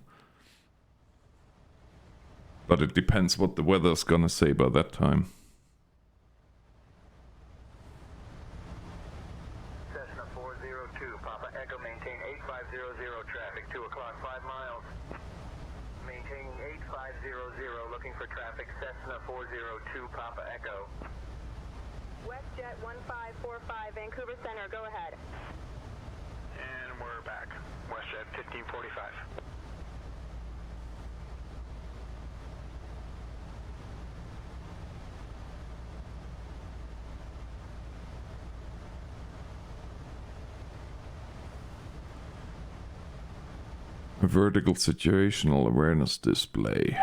But it depends what the weather's gonna say by that time. Cessna 402, Papa Echo, maintain 8500 traffic, 2 o'clock, 5 miles. Maintaining 8500, looking for traffic, Cessna 402, Papa Echo. WestJet 1545, Vancouver Center, go ahead. And we're back. WestJet 1545. A vertical situational awareness display.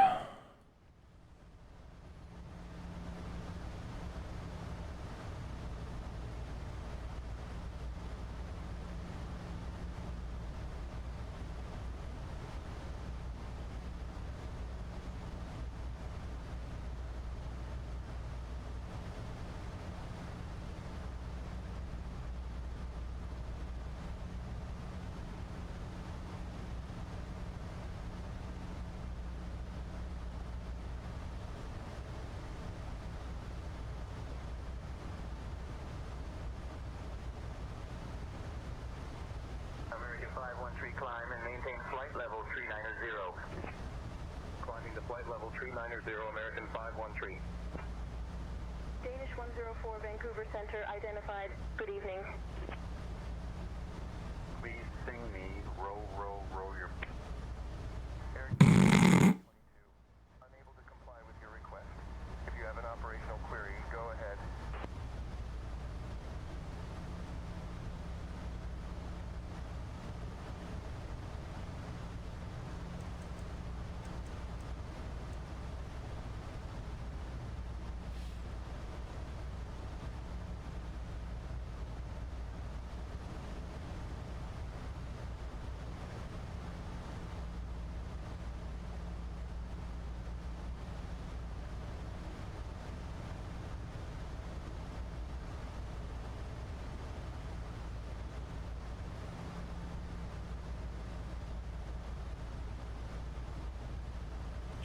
American 513, climb and maintain flight level 390. Climbing to flight level 390, American 513. Danish 104, Vancouver Center, identified. Good evening. Please sing me, row, row, row your... Unable to comply with your request. If you have an operational query, go ahead.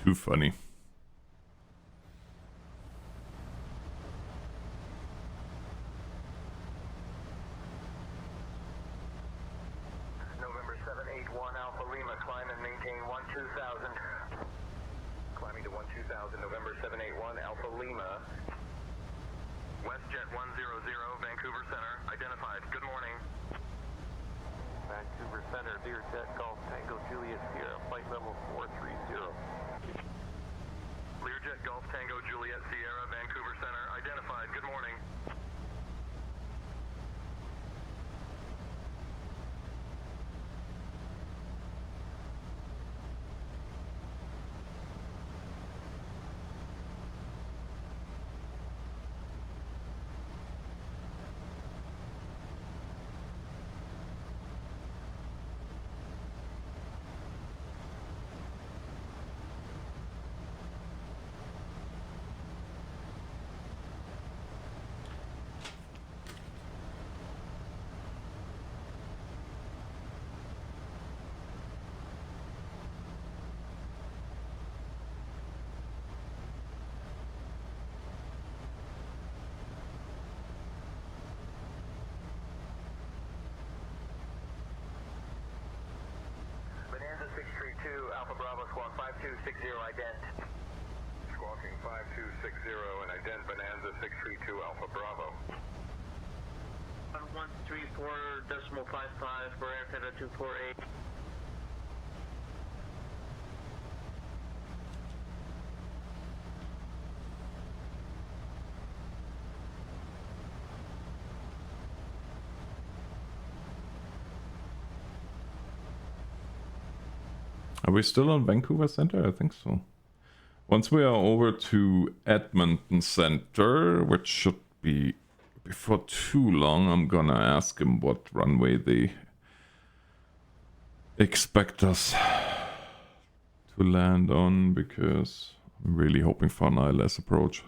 Too funny. November 781, Alpha Lima, climb and maintain 12000. Climbing to 12000, November 781, Alpha Lima. WestJet 100, Vancouver Center, identified. Good morning. Vancouver Center, Learjet Golf Tango Juliet Sierra, flight level 430. Learjet Golf Tango Juliet Sierra, Vancouver Center, identified. Good morning. Bonanza 632, Alpha Bravo Squawk 5260, ident. Squawking 5260 and ident Bonanza 632, Alpha Bravo. 134.55 for Air Canada 248. Are we still on Vancouver Center? I think so. Once we are over to Edmonton Center, which should be before too long, I'm gonna ask him what runway they expect us to land on, because I'm really hoping for an ILS approach.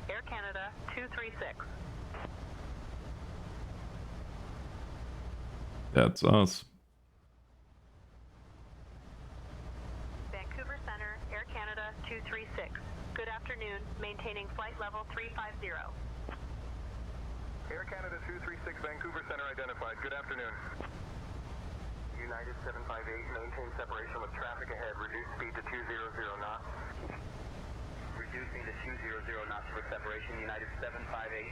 Air Canada 236. That's us. Vancouver Center, Air Canada 236. Good afternoon, maintaining flight level 350. Air Canada 236, Vancouver Center identified. Good afternoon. United 758, maintain separation with traffic ahead. Reduce speed to 200 knots. Reducing to 200 knots with separation, United 758.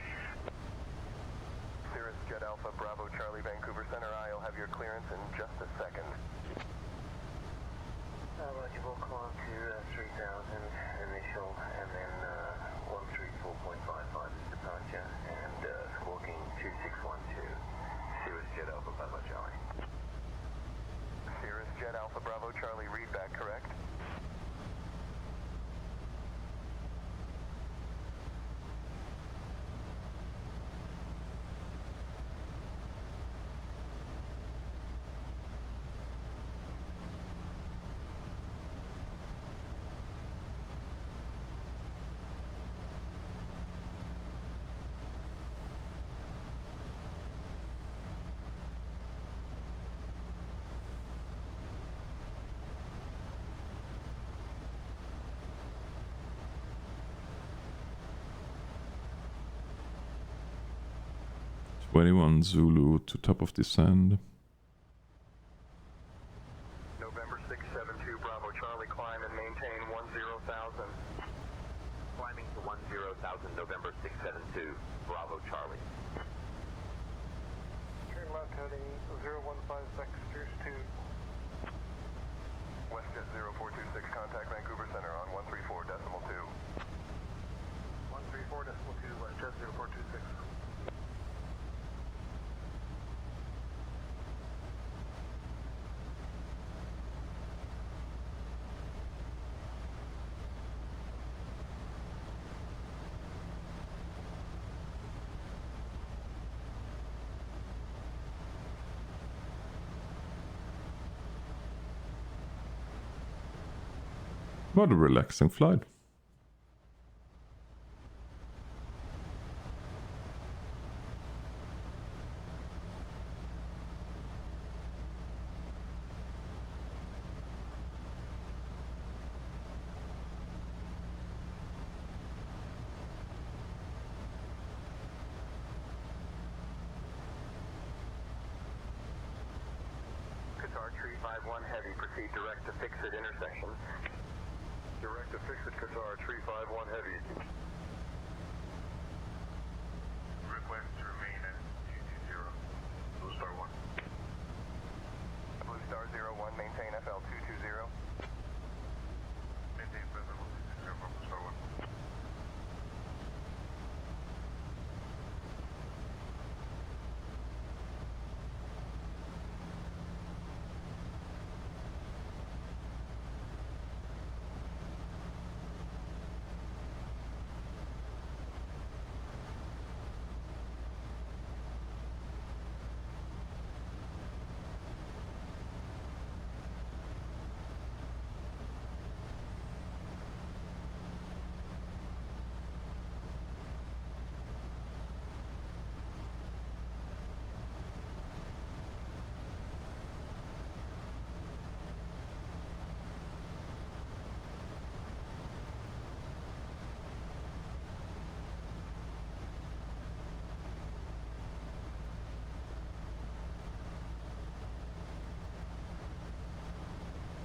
Cirrus Jet Alpha, Bravo, Charlie, Vancouver Center. I'll have your clearance in just a second. Roger, we'll climb to 3,000 initial, and then 134.55 is departure, and squawking 2612. Cirrus Jet Alpha, Bravo, Charlie. Cirrus Jet Alpha, Bravo, Charlie, read back correct? Twenty-one Zulu to top of descent. November 672, Bravo, Charlie, climb and maintain 10,000. Climbing to 10,000, November 672, Bravo, Charlie. Turn left heading 015 cruise 2. WestJet 0426, contact Vancouver Center on 134.2. 134.2, WestJet 0426. What a relaxing flight. Qatar Tree 51 Heavy, proceed direct to fix-it intersection. Direct to fix-it Qatar Tree 51 Heavy. Request to remain at 220. Blue Star 1. Blue Star 01, maintain FL 220. Maintain FL 220 from Blue Star 1.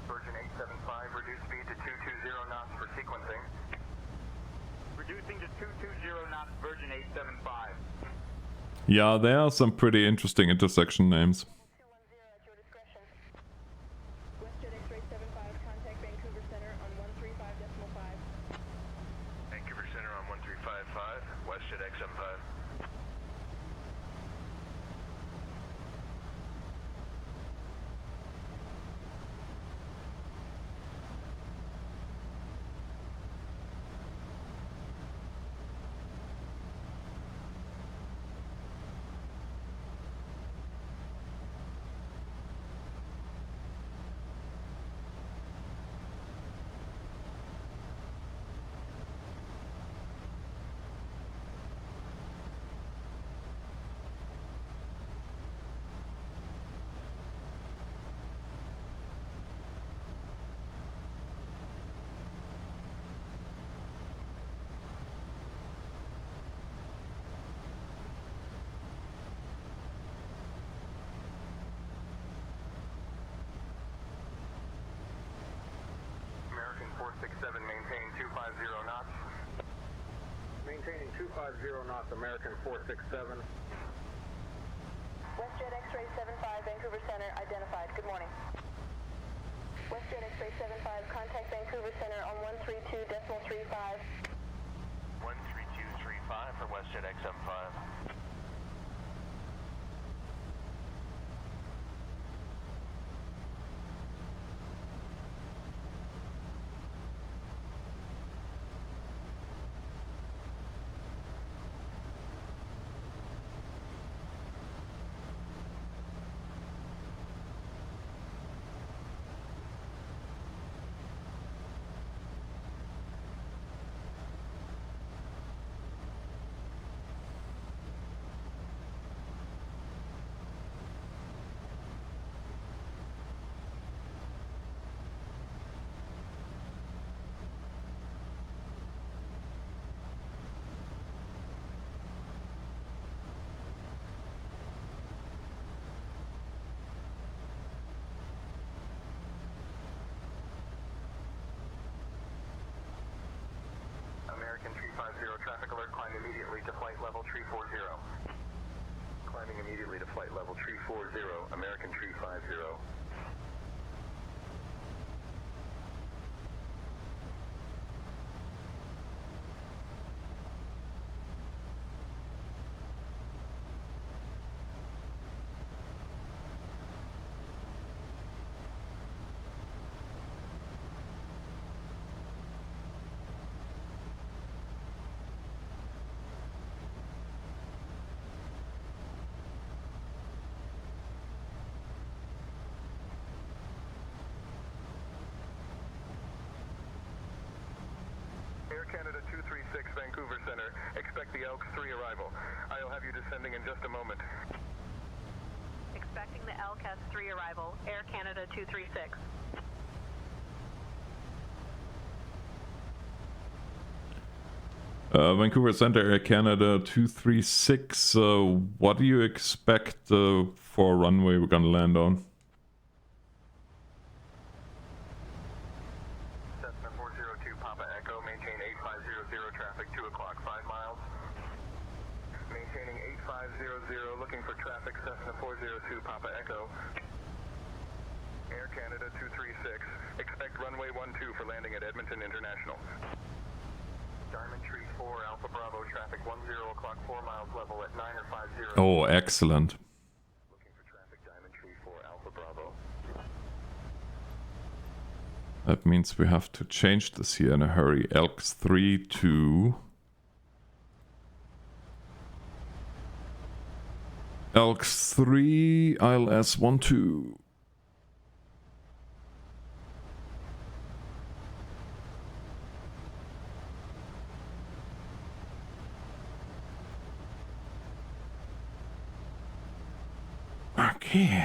Virgin 875, reduce speed to 220 knots for sequencing. Reducing to 220 knots, Virgin 875. Yeah, there are some pretty interesting intersection names. WestJet X-ray 75, contact Vancouver Center on 135.5. Vancouver Center on 1355, WestJet X75. 467, maintain 250 knots. Maintaining 250 knots, American 467. WestJet X-ray 75, Vancouver Center, identified. Good morning. WestJet X-ray 75, contact Vancouver Center on 132.35. 13235 for WestJet XM5. American 350, traffic alert, climb immediately to flight level 340. Climbing immediately to flight level 340, American 350. Air Canada 236, Vancouver Center. Expect the Elks 3 arrival. I'll have you descending in just a moment. Expecting the LCAS 3 arrival, Air Canada 236. Vancouver Center, Air Canada 236. What do you expect for runway we're gonna land on? Cessna 402, Papa Echo, maintain 8500 traffic, 2 o'clock, 5 miles. Maintaining 8500, looking for traffic, Cessna 402, Papa Echo. Air Canada 236, expect runway 12 for landing at Edmonton International. Diamond Tree 4, Alpha Bravo, traffic 10 o'clock, 4 miles level at 9 or 50. Oh, excellent. Looking for traffic, Diamond Tree 4, Alpha Bravo. That means we have to change this here in a hurry. Elks 3 to... Elks 3, ILS 12. Okay.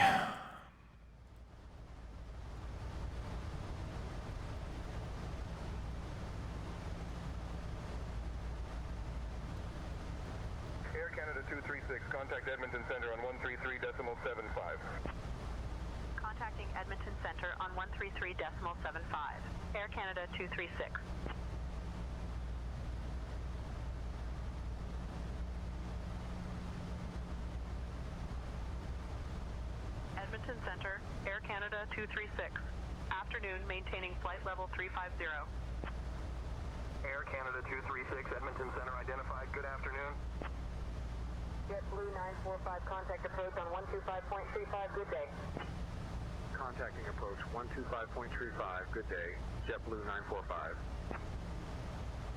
Air Canada 236, contact Edmonton Center on 133.75. Contacting Edmonton Center on 133.75. Air Canada 236. Edmonton Center, Air Canada 236. Afternoon, maintaining flight level 350. Air Canada 236, Edmonton Center identified. Good afternoon. JetBlue 945, contact approach on 125.35. Good day. Contacting approach 125.35. Good day. JetBlue 945.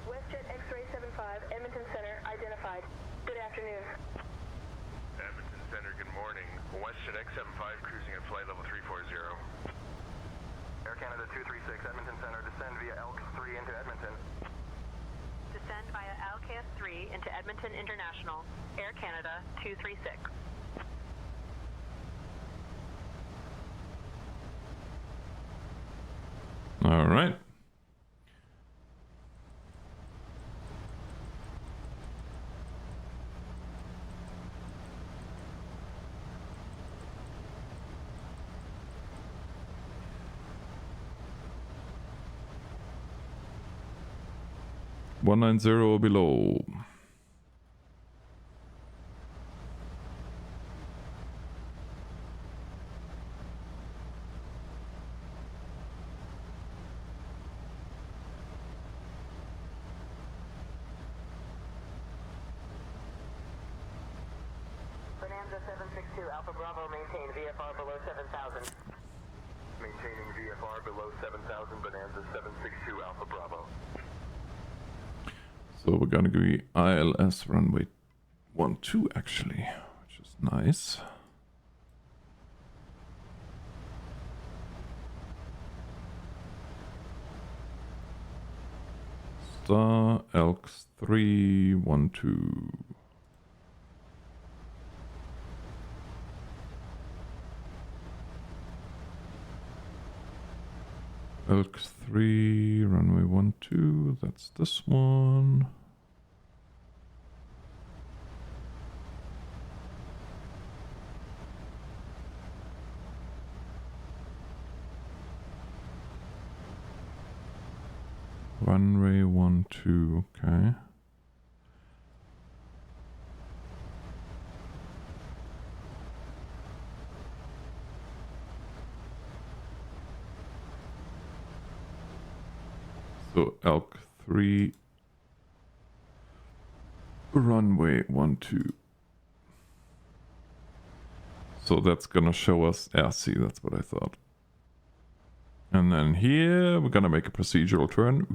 WestJet X-ray 75, Edmonton Center, identified. Good afternoon. Edmonton Center, good morning. WestJet XM5 cruising at flight level 340. Air Canada 236, Edmonton Center, descend via Elks 3 into Edmonton. Descend via LCAS 3 into Edmonton International, Air Canada 236. All right. 190 below. Bonanza 762, Alpha Bravo, maintain VFR below 7,000. Maintaining VFR below 7,000, Bonanza 762 Alpha Bravo. So we're gonna be ILS runway 12 actually, which is nice. Star Elks 312. Elks 3, runway 12, that's this one. Runway 12, okay. So Elk 3, runway 12. So that's gonna show us RC, that's what I thought. And then here we're gonna make a procedural turn.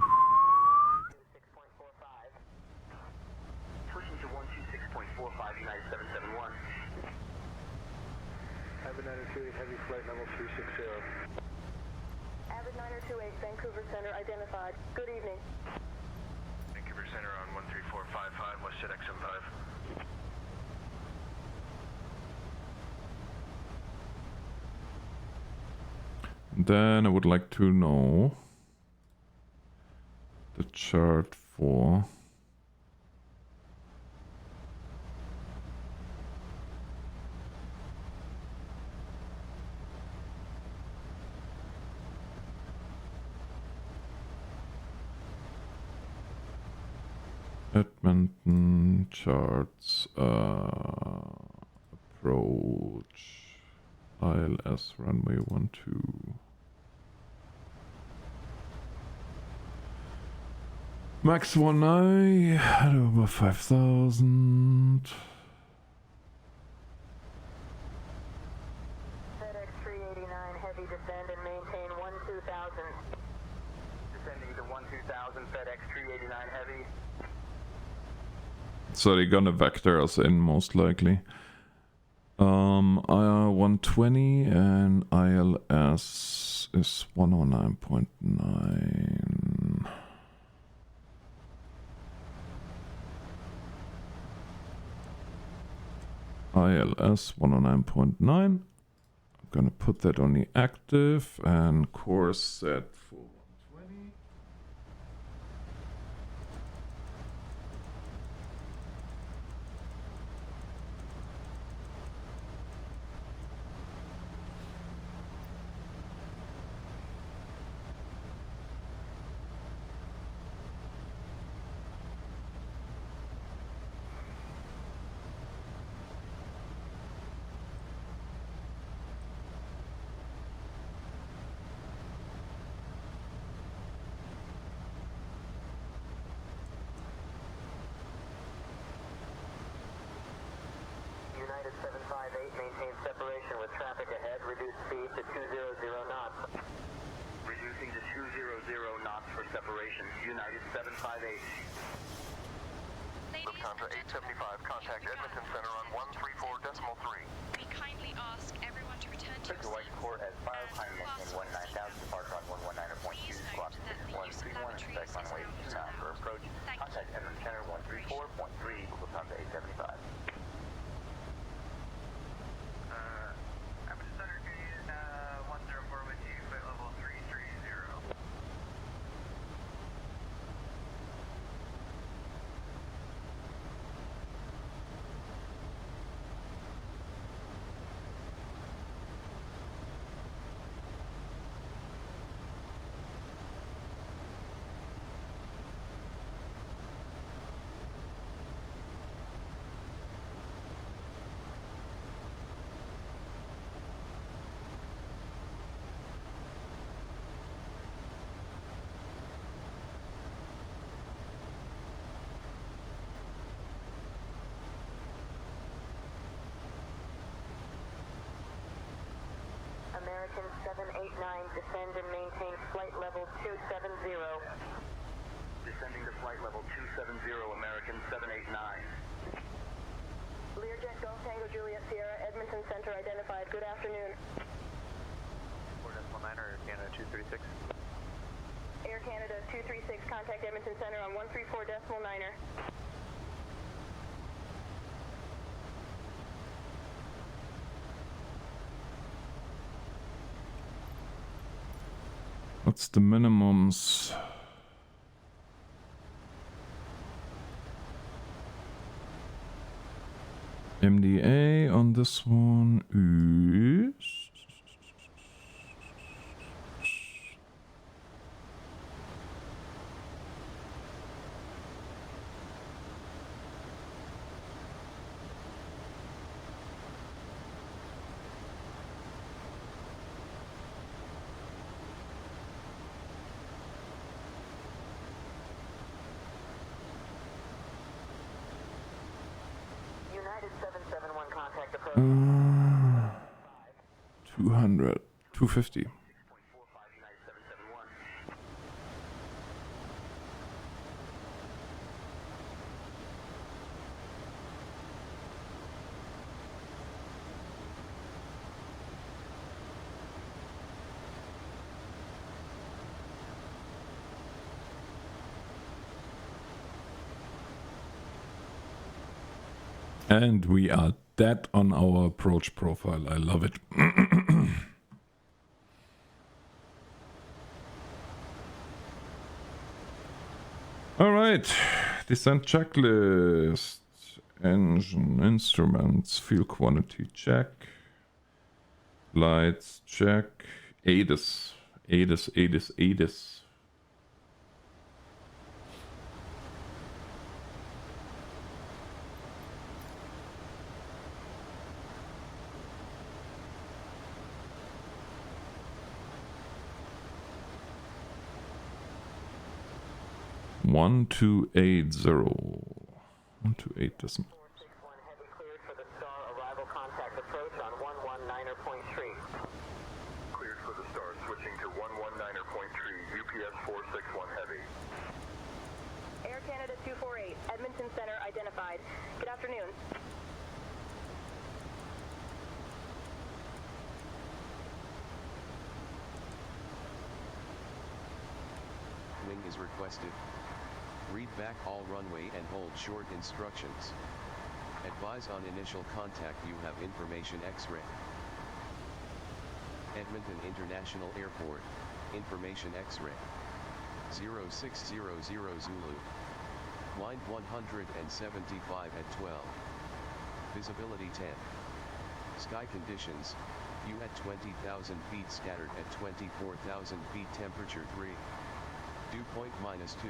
Switching to 126.45, United 771. Avid 928, heavy flight level 360. Avid 9028, Vancouver Center identified. Good evening. Vancouver Center on 13455, WestJet XM5. Then I would like to know the chart for Edmonton charts, approach ILS runway 12. Max 19 at over 5,000. FedEx 389, heavy descend and maintain 12,000. Descending to 12,000, FedEx 389 heavy. So they're gonna vector us in most likely. IR 120 and ILS is 109.9. ILS 109.9. I'm gonna put that on the active and course set for 120. United 758, maintain separation with traffic ahead. Reduce speed to 200 knots. Reducing to 200 knots for separation. United 758. Ladies Lufthansa and gentlemen, 875, contact Edmonton Center on 134.3. we kindly ask everyone to return to your White seats. Court as file time maintain 19,000, departure on 119.2, squawk 6131, expect runway 29 for approach. Contact Edmonton Center 134.3, Lufthansa 875. Edmonton Center, Canadian 104 with you, flight level 330. American 789, descend and maintain flight level 270. Descending to flight level 270, American 789. Learjet Golf Tango Juliet Sierra, Edmonton Center identified. Good afternoon. 4.9 or Canada 236. Air Canada 236, contact Edmonton Center on 134.9er. What's the minimums? MDA on this one is... United 771, contact approach. 200, 250. And we are dead on our approach profile. I love it. All right, descent checklist, engine, instruments, fuel quantity check, lights check, ADIS. ADIS. 1280. 128 doesn't. 461 heavy cleared for the Star arrival contact approach on 119.3. Cleared for the Star, switching to 119.3, UPS 461 heavy. Air Canada 248, Edmonton Center identified. Good afternoon. Wing is requested. Read back all runway and hold short instructions. Advise on initial contact you have information X-ray. Edmonton International Airport, information X-ray. 0600 Zulu. Wind 175 at 12. Visibility 10. Sky conditions, view at 20,000 feet scattered at 24,000 feet temperature 3. Dew point -2.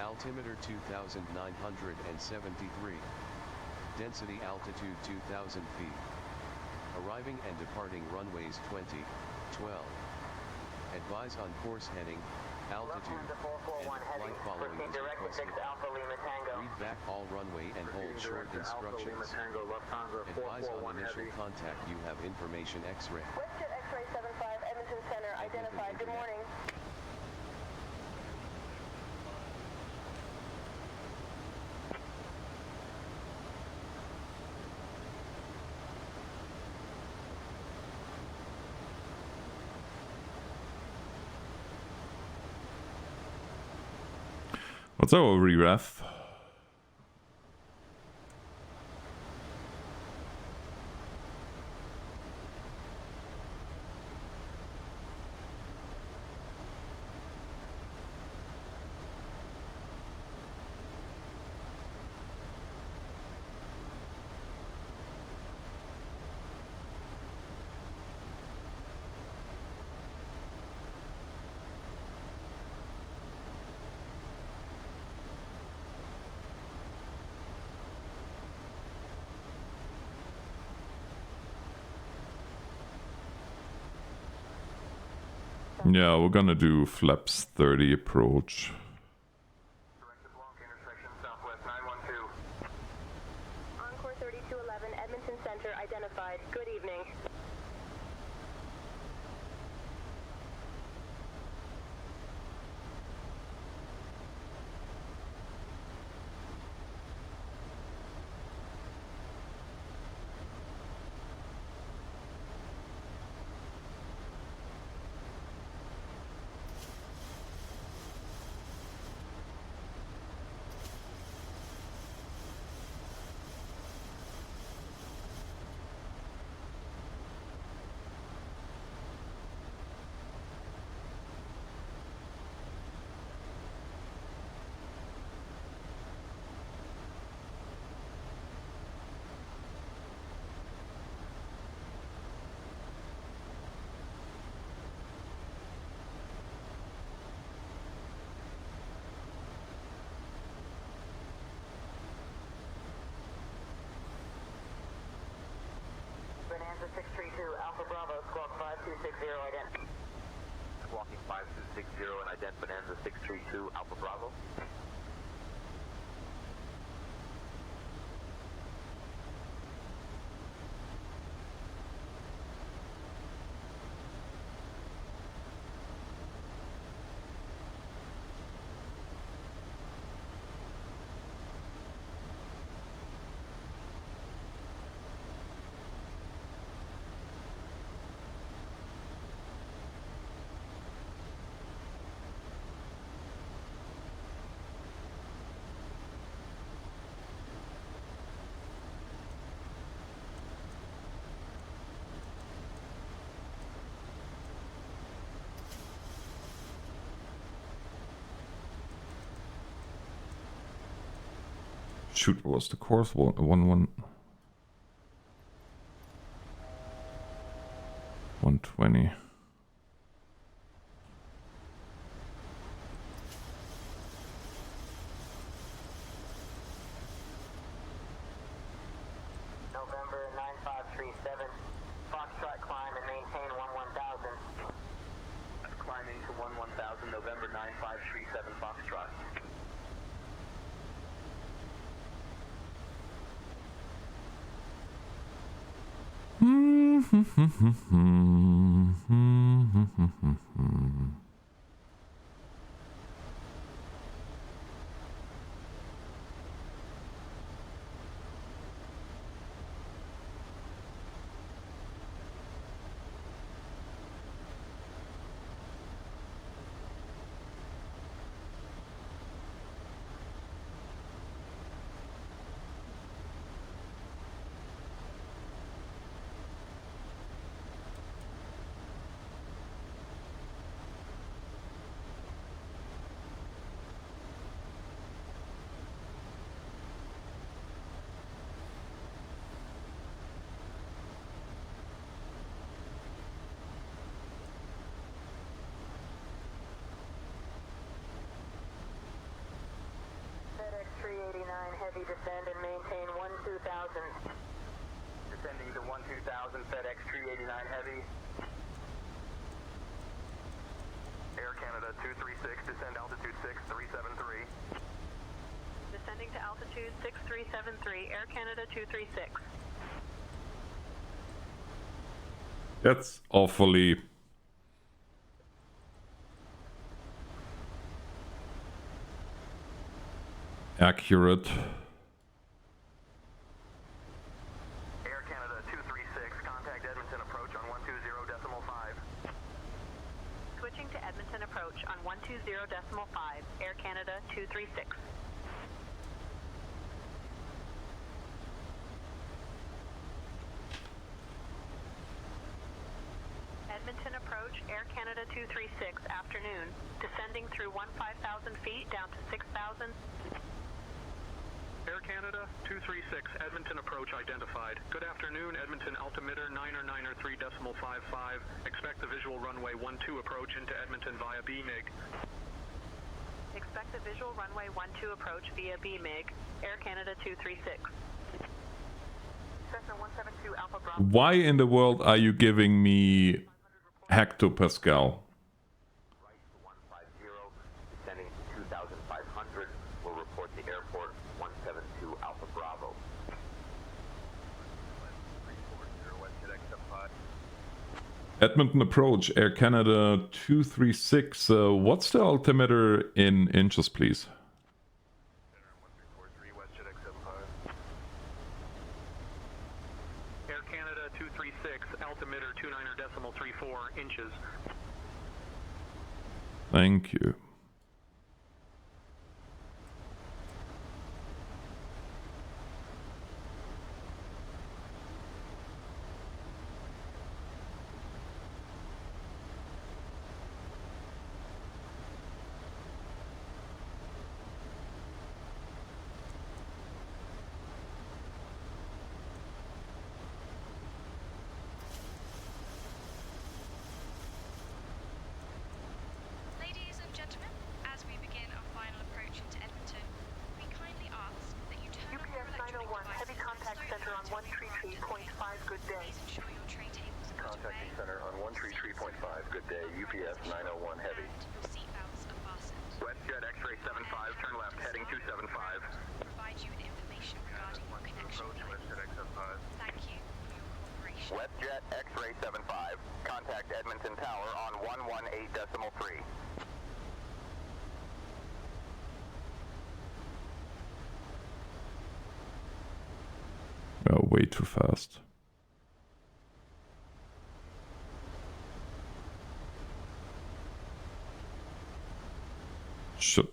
Altimeter 2,973. Density altitude 2,000 feet. Arriving and departing runways 20, 12. Advise on course heading, altitude, and flight following is requested. Read back all runway and hold short instructions. Advise on initial contact you have information X-ray. WestJet X-ray 75, Edmonton Center identified. Good morning. What's our re-ref? Yeah, we're gonna do flaps 30 approach. Directed block intersection southwest 912. Encore 3211, Edmonton Center identified. Good evening. Bravo, squawk 5260, ident. Squawking 5260 and ident Bonanza 632 Alpha Bravo. Shoot, what was the course? 120. November 9537, Foxtrot climb and maintain 11000. Climbing to 11000, November 9537 Foxtrot. FedEx 389 heavy descend and maintain 12000. Descending to 12000 FedEx 389 heavy. Air Canada 236, descend altitude 6373. Descending to altitude 6373, Air Canada 236. That's awfully accurate. Air Canada 236, contact Edmonton approach on 120.5. Switching to Edmonton approach on 120.5, Air Canada 236. Edmonton approach, Air Canada 236, afternoon. Descending through 15,000 feet down to 6,000. Air Canada 236, Edmonton approach identified. Good afternoon, Edmonton altimeter 9er3.55. Expect the visual runway 12 approach into Edmonton via BMIG. Expect the visual runway 12 approach via BMIG, Air Canada 236. Cessna 172 Alpha Bravo. Why in the world are you giving me hectopascal? Right to 150, descending to 2500. Will report to airport 172 Alpha Bravo. Edmonton approach, Air Canada 236. What's the altimeter in inches, please? Air Canada 236, altimeter 29.34 inches. Thank you. Ladies and gentlemen, 133.5. Good day. UPS 901 heavy. Your seatbelts are fastened. WestJet X-ray 75, turn left, heading 275. Provide you with information regarding your connection plane. Thank you for your cooperation. WestJet X-ray 75, contact Edmonton Tower on 118.3. Oh, way too fast. Shit.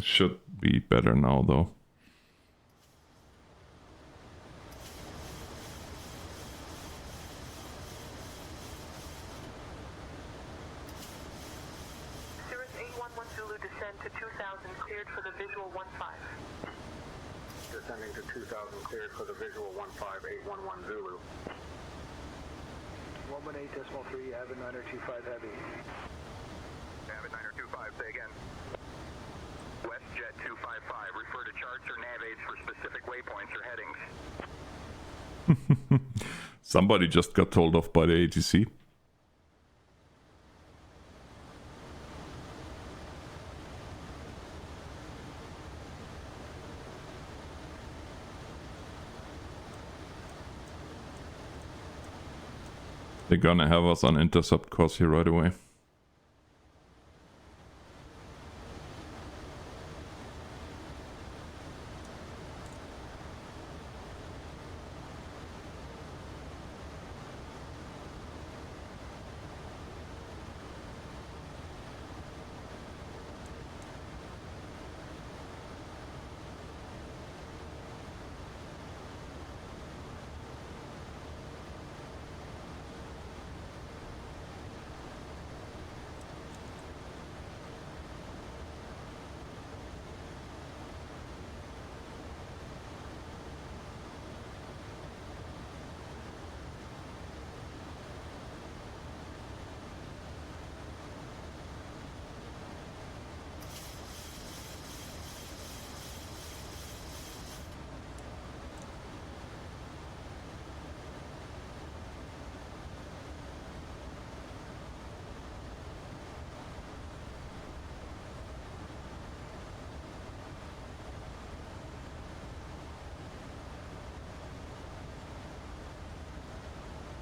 Should be better now, though. Cirrus 811 Zulu descend to 2000, cleared for the visual 15. Descending to 2000, cleared for the visual 15811 Zulu. 118.3, Avid 925 heavy. Avid 925, say again. WestJet 255, refer to charts or nav aids for specific waypoints or headings. Somebody just got told off by the ATC. They're gonna have us on intercept course here right away.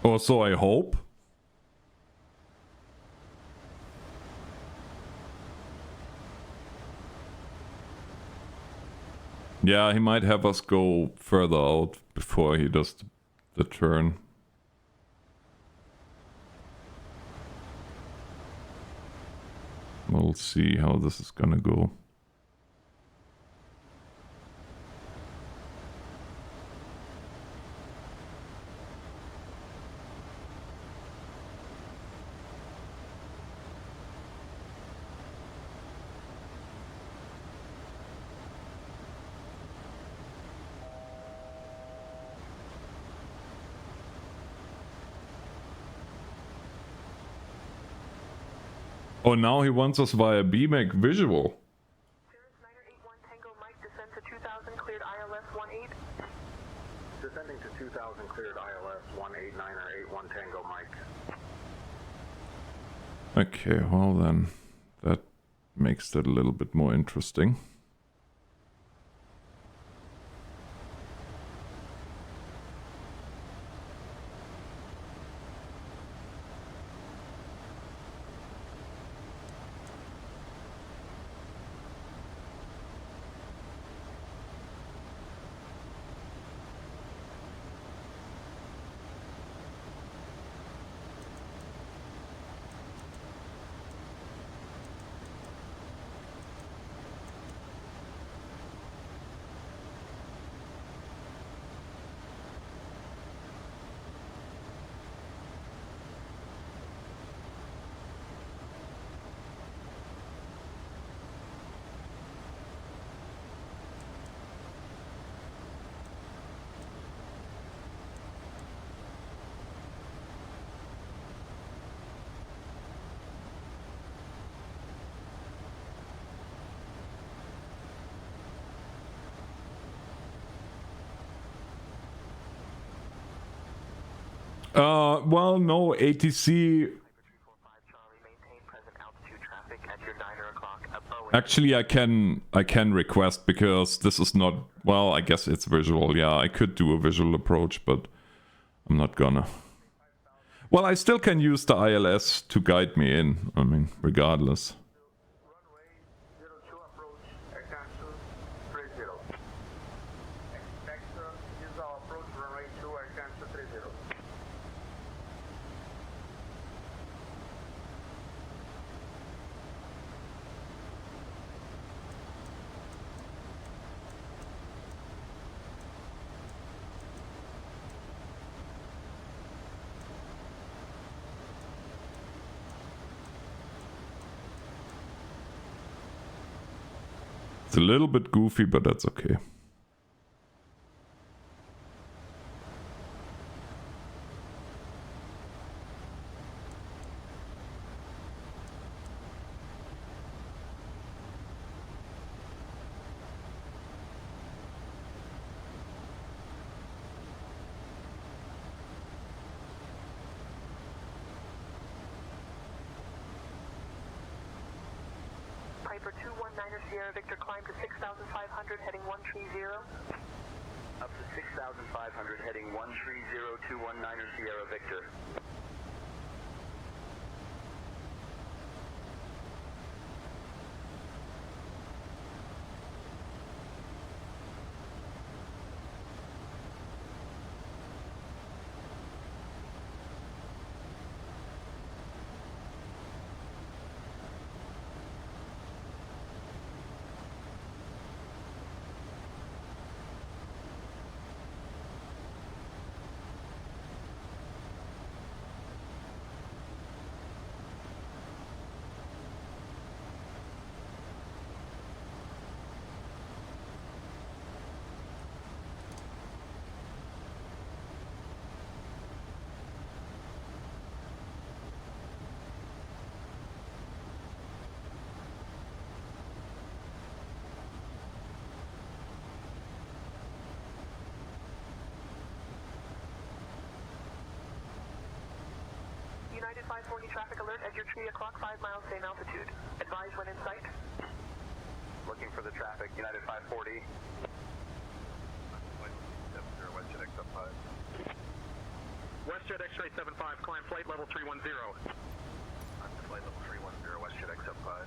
Or so I hope. Yeah, he might have us go further out before he does the turn. We'll see how this is gonna go. Oh, now he wants us via BMAC visual. Cirrus 981 Tango Mike descend to 2000, cleared ILS 18. Descending to 2000, cleared ILS 18981 Tango Mike. Okay, well then, that makes that a little bit more interesting. Well, no, ATC. Actually, I can request, because this is not, well, I guess it's visual. Yeah, I could do a visual approach, but I'm not gonna. Well, I still can use the ILS to guide me in. I mean, regardless. It's a little bit goofy, but that's okay. Piper 219er Sierra Victor, climb to 6,500, heading 130. Up to 6,500, heading 130, 219er Sierra Victor. United 540 traffic alert at your 3 o'clock, 5 miles, same altitude. Advise when in sight. Looking for the traffic, United 540. WestJet X up 5. WestJet X-ray 75, climb flight level 310. On flight level 310, WestJet X up 5.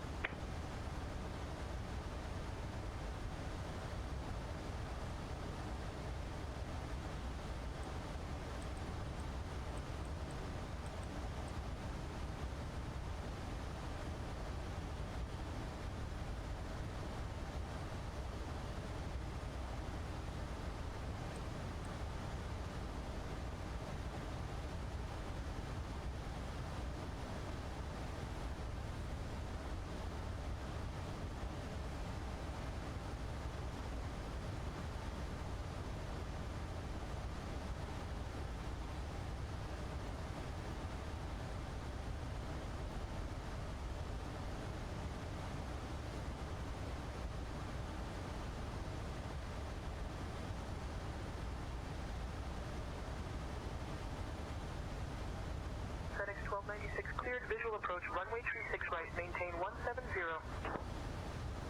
FedEx 1296 cleared, visual approach, runway 36 right, maintain 170.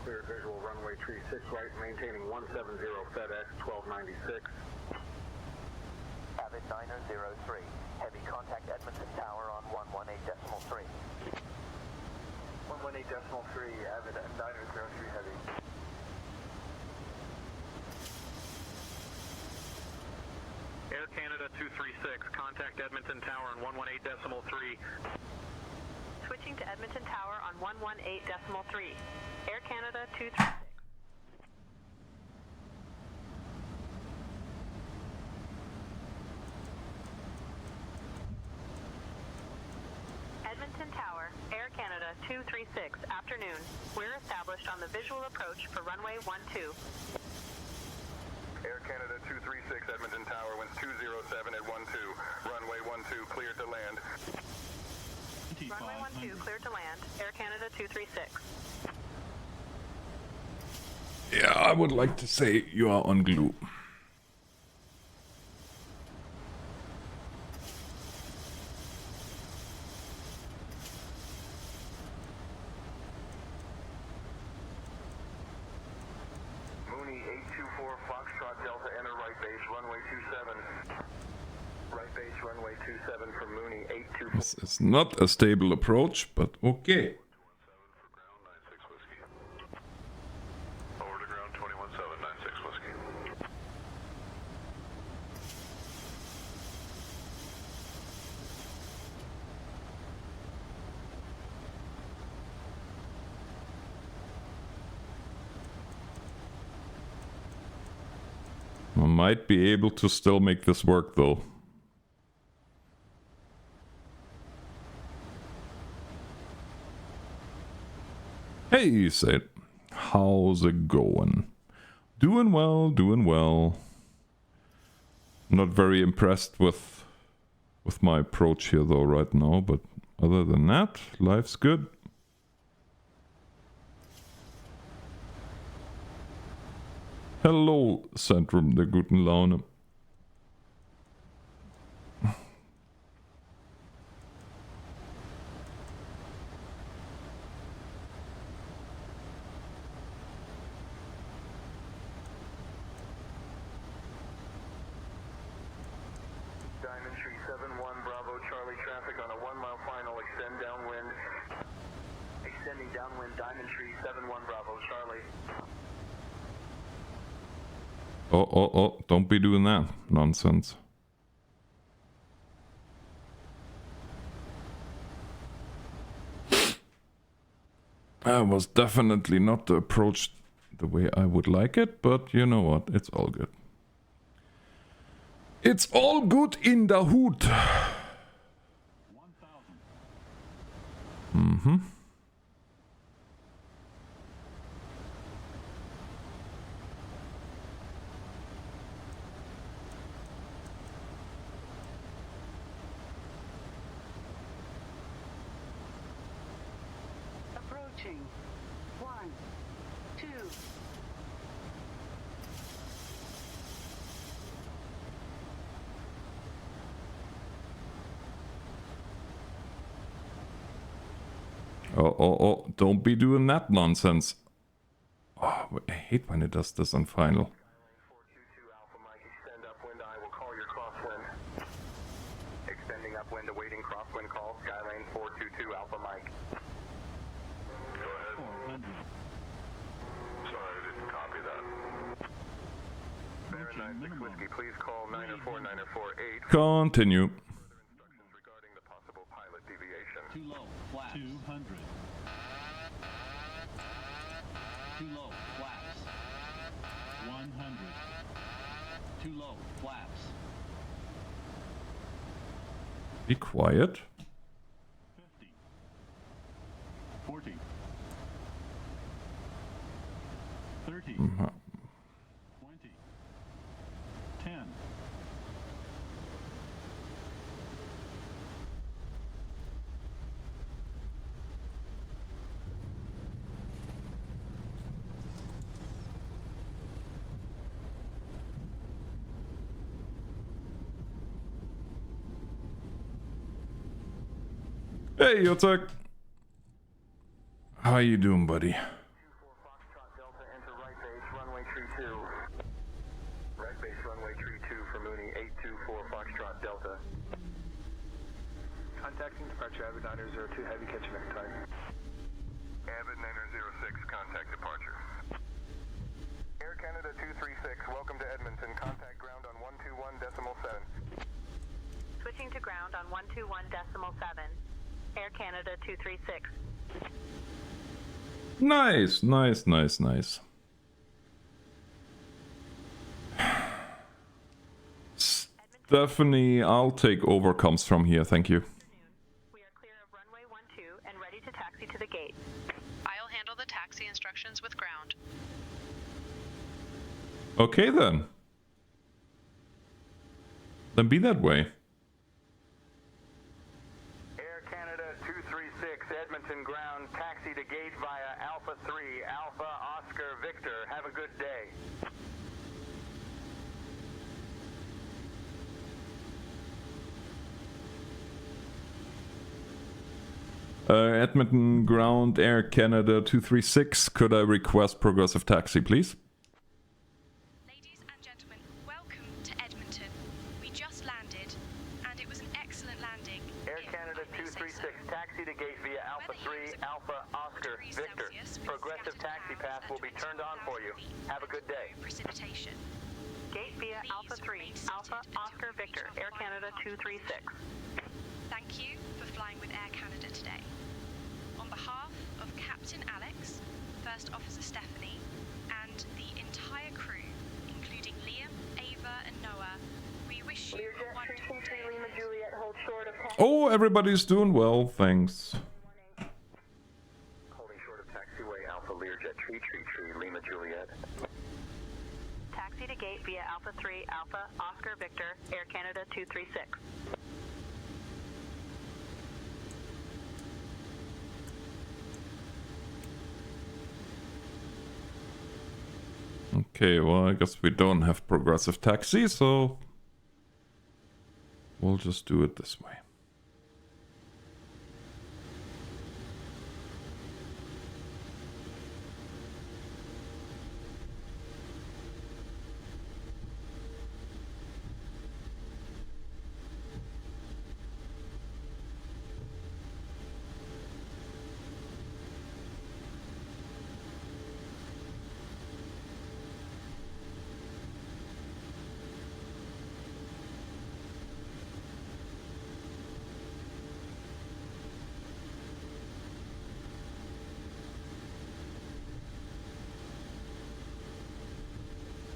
Cleared visual runway 36 right, maintaining 170, FedEx 1296. Avid 903, heavy contact Edmonton Tower on 118.3. 118.3, Avid 903 heavy. Air Canada 236, contact Edmonton Tower on 118.3. Switching to Edmonton Tower on 118.3. Air Canada 236. Edmonton Tower, Air Canada 236, afternoon. We're established on the visual approach for runway 12. Air Canada 236, Edmonton Tower, winds 207 at 12. Runway 12, cleared to land. Runway 12, cleared to land. Air Canada 236. Yeah, I would like to say you are on glue. 824 Foxtrot Delta, enter right base, runway 27. Right base, runway 27 from Mooney, 824. This is not a stable approach, but okay. Over to ground 21796 whiskey. I might be able to still make this work though. Hey, Sid. How's it going? Doing well, doing well. Not very impressed with my approach here though right now, but other than that, life's good. Hello, Centrum der guten Laune. Diamond Tree 71 Bravo Charlie traffic on a 1 mile final, extend downwind. Extending downwind, Diamond Tree 71 Bravo Charlie. Oh, don't be doing that nonsense. That was definitely not the approach the way I would like it, but you know what, it's all good. It's all good in the hood. Mm-hmm. Approaching. 1, 2. Oh, don't be doing that nonsense. Oh, I hate when it does this on final. 422 Alpha Mike, extend upwind, I will call your crosswind. Extending upwind, awaiting crosswind call, Skylane 422 Alpha Mike. Go ahead. Sorry, I didn't copy that. Baron 96 Whiskey, please call 904 948. Continue. Further instructions regarding the possible pilot deviation. Too low, flaps. 200. Too low, flaps. 100. Too low, flaps. Be quiet. 50. 40. 30. 20. 10. Hey, Yotek. How you doing, buddy? 24 Foxtrot Delta, enter right base, runway tree 2. Right base, runway tree 2 for Mooney, 824 Foxtrot Delta. Contacting departure, Avid 902, heavy catch next time. Avid 906, contact departure. Air Canada 236, welcome to Edmonton, contact ground on 121.7. Switching to ground on 121.7. Air Canada 236. Nice, nice, nice, nice. Stephanie, I'll take overcomes from here, thank you. We are clear of runway 12 and ready to taxi to the gate. I'll handle the taxi instructions with ground. Okay then. Then be that way. Air Canada 236, Edmonton ground, taxi to gate via Alpha 3, Alpha Oscar Victor. Have a good day. Edmonton ground, Air Canada 236. Could I request progressive taxi, please? Alpha, Oscar, Victor. Progressive taxi path will be turned on for you. Have a good day. Precipitation. Gate via Alpha 3, Alpha, Oscar, Victor, Air Canada 236. Thank you for flying with Air Canada today. On behalf of Captain Alex, First Officer Stephanie, and the entire crew, including Liam, Ava, and Noah, we wish you a wonderful day. Lima Juliet, hold short of Oh, everybody's doing well, thanks. Holding short of taxiway Alpha Learjet Tree Lima Juliet. Taxi to gate via Alpha 3, Alpha, Oscar, Victor, Air Canada 236. Okay, well, I guess we don't have progressive taxi, so we'll just do it this way.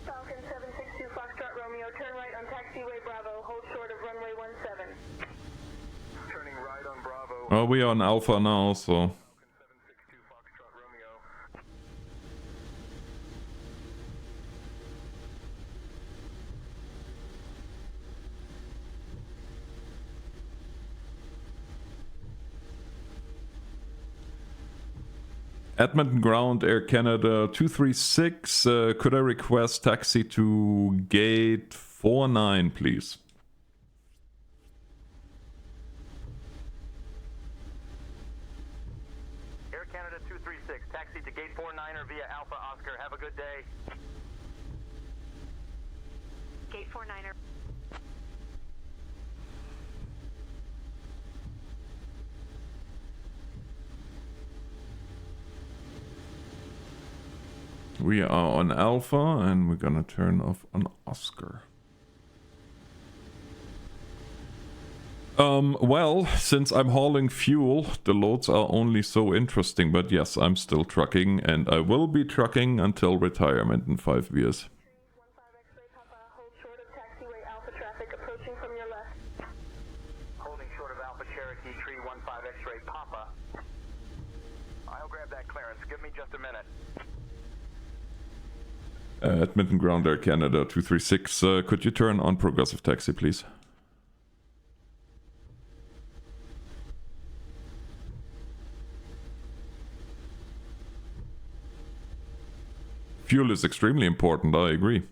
Falcon 762 Foxtrot Romeo, turn right on taxiway Bravo, hold short of runway 17. Turning right on Bravo. Well, we are on Alpha now, so... Falcon 762 Foxtrot Romeo. Edmonton Ground, Air Canada 236. Could I request taxi to gate 49, please? Air Canada 236, taxi to gate 49er via Alpha, Oscar. Have a good day. Gate 49er. We are on Alpha, and we're gonna turn off on Oscar. Well, since I'm hauling fuel, the loads are only so interesting, but yes, I'm still trucking, and I will be trucking until retirement in 5 years. 15 X-ray Papa, hold short of taxiway Alpha traffic approaching from your left. Holding short of Alpha Cherokee Tree 15 X-ray Papa. I'll grab that clearance. Give me just a minute. Edmonton Ground, Air Canada 236. Could you turn on progressive taxi, please? Fuel is extremely important, I agree.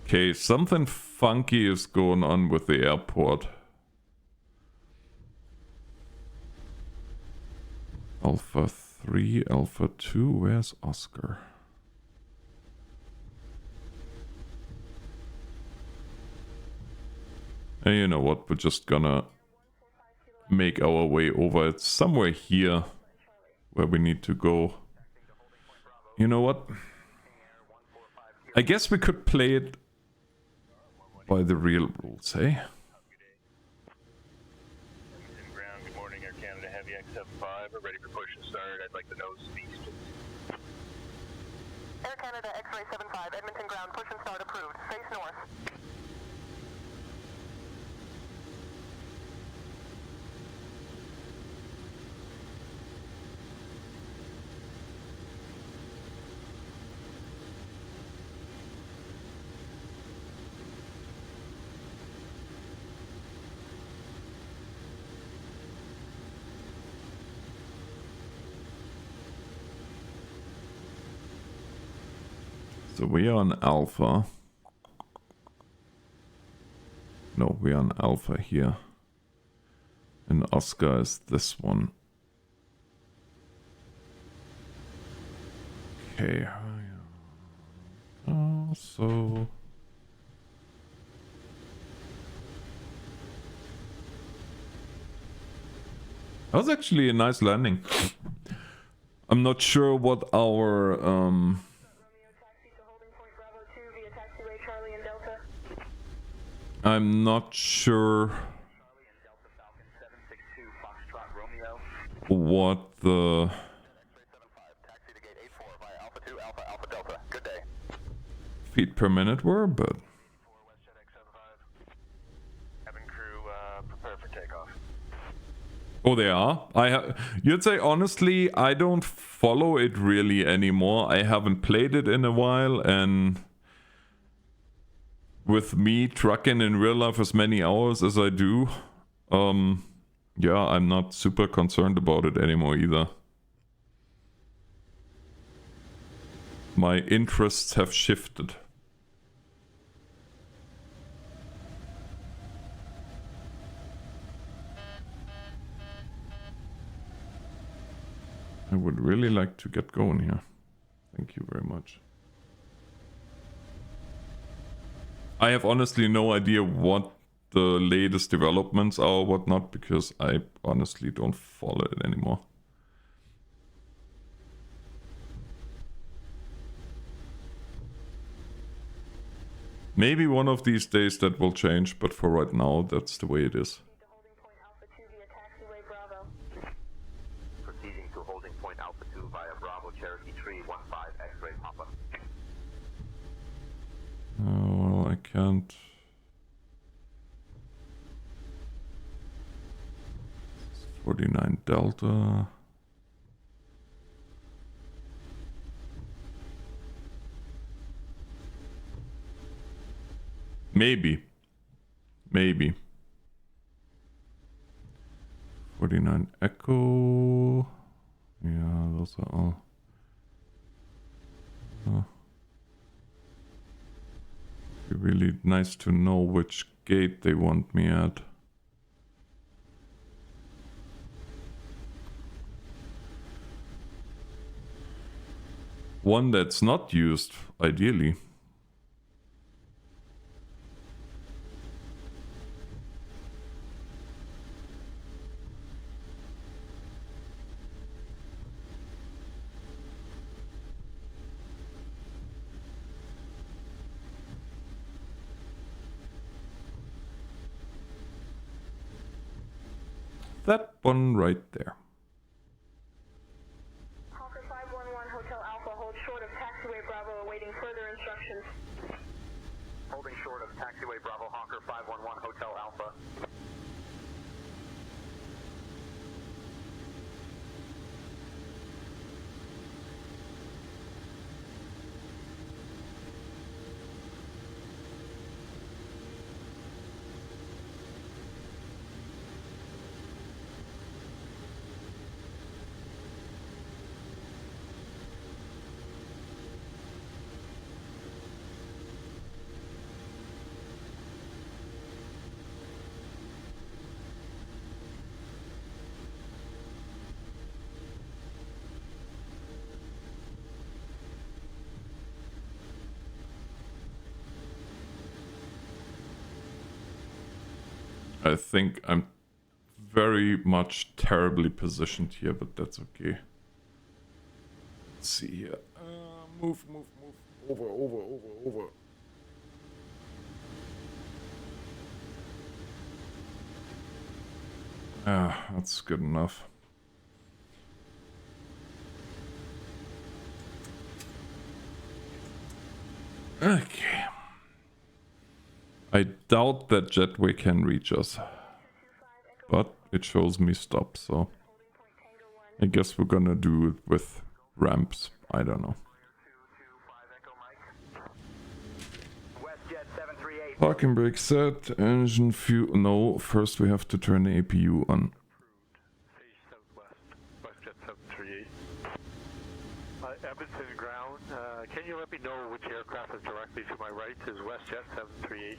Okay, something funky is going on with the airport. Alpha 3, Alpha 2, where's Oscar? And you know what, we're just gonna make our way over. It's somewhere here where we need to go. You know what? I guess we could play it by the real rules, eh? Ground, good morning, Air Canada Heavy X75. We're ready for push and start. I'd like the nose east. Air Canada X-ray 75, Edmonton Ground, push and start approved. Face north. So we are on Alpha. No, we are on Alpha here. And Oscar is this one. Okay. So... that was actually a nice landing. I'm not sure what our I'm not sure what the feet per minute were, but oh, they are. You'd say honestly, I don't follow it really anymore. I haven't played it in a while, and with me trucking in real life as many hours as I do, yeah, I'm not super concerned about it anymore either. My interests have shifted. I would really like to get going here. Thank you very much. I have honestly no idea what the latest developments are or whatnot, because I honestly don't follow it anymore. Maybe one of these days that will change, but for right now, that's the way it is. Proceeding to holding point Alpha 2 via Bravo Cherokee Tree 15 X-ray Papa. Well, I can't. This is 49 Delta. Maybe. 49 Echo. Yeah, those are all. It'd be really nice to know which gate they want me at. One that's not used, ideally. That one right there. Hawker 511 Hotel Alpha, hold short of taxiway Bravo, awaiting further instructions. Holding short of taxiway Bravo Hawker 511 Hotel Alpha. I think I'm very much terribly positioned here, but that's okay. Let's see here. Move. Over. Ah, that's good enough. Okay. I doubt that jetway can reach us, but it shows me stop, so I guess we're gonna do it with ramps. I don't know. Parking brake set, engine fuel. No, first we have to turn the APU on. Southwest, WestJet 738. Edmonton ground, Can you let me know which aircraft is directly to my right? Is WestJet 738?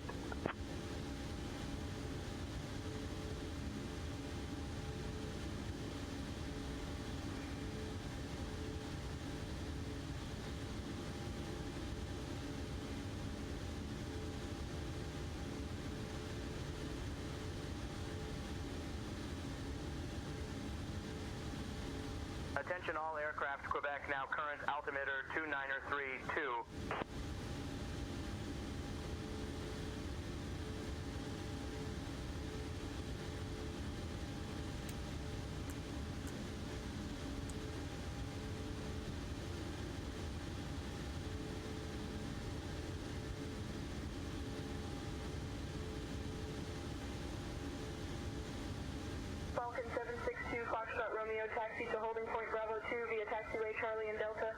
Attention all aircraft, Quebec now current altimeter 2932. Falcon 762 Foxtrot Romeo, taxi to holding point Bravo 2 via taxiway Charlie and Delta.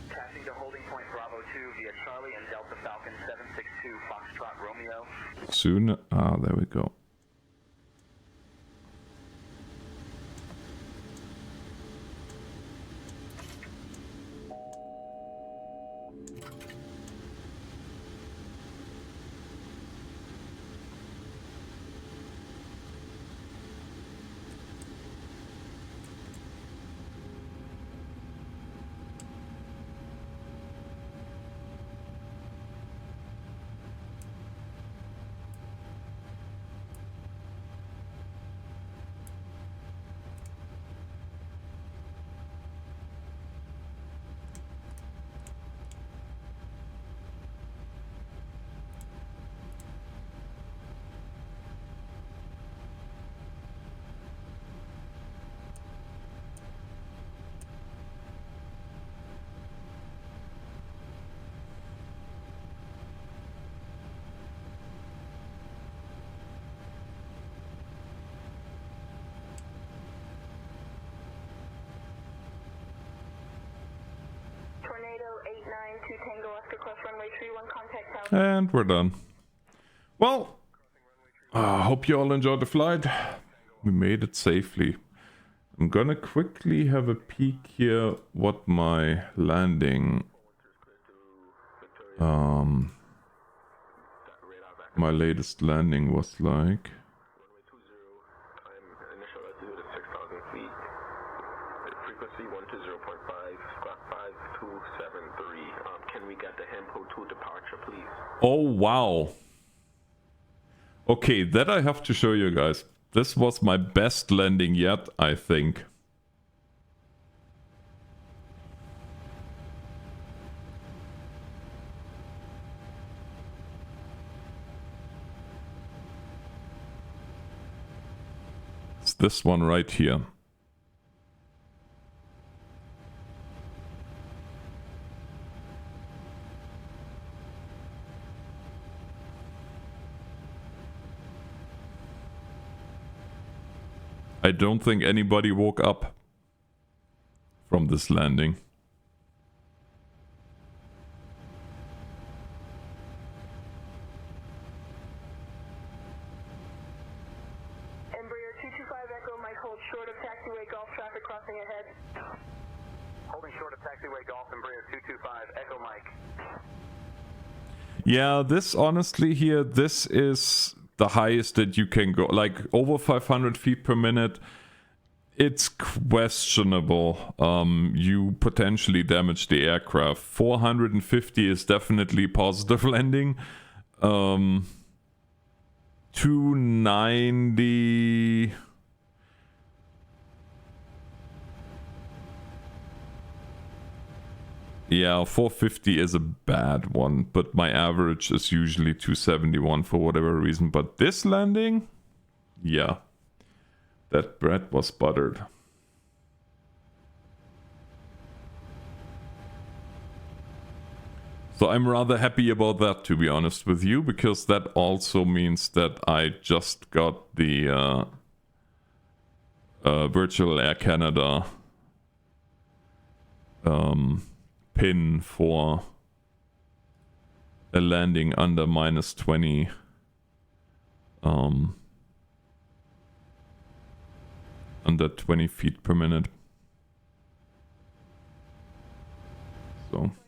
Taxi to holding point Bravo 2 via Charlie and Delta Falcon 762 Foxtrot Romeo. Soon. Ah, there we go. Tornado 892 Tango Oscar cross runway 31 contact south. And we're done. Well, I hope you all enjoyed the flight. We made it safely. I'm gonna quickly have a peek here what my landing my latest landing was like. Initial altitude is 6,000 feet. Frequency 120.5, squawk 5273. Can we get the Hempo 2 departure, please? Oh wow. Okay, that I have to show you guys. This was my best landing yet, I think. It's this one right here. I don't think anybody woke up from this landing. Embraer 225 Echo, Mike hold short of taxiway Golf traffic crossing ahead. Holding short of taxiway Golf, Embraer 225 Echo Mike. Yeah, this honestly here, this is the highest that you can go. Like over 500 feet per minute, it's questionable. You potentially damage the aircraft. 450 is definitely positive landing. 290... Yeah, 450 is a bad one, but my average is usually 271 for whatever reason. But this landing, yeah, that bread was buttered. So I'm rather happy about that, to be honest with you, because that also means that I just got the Virtual Air Canada pin for a landing under -20 under 20 feet per minute. So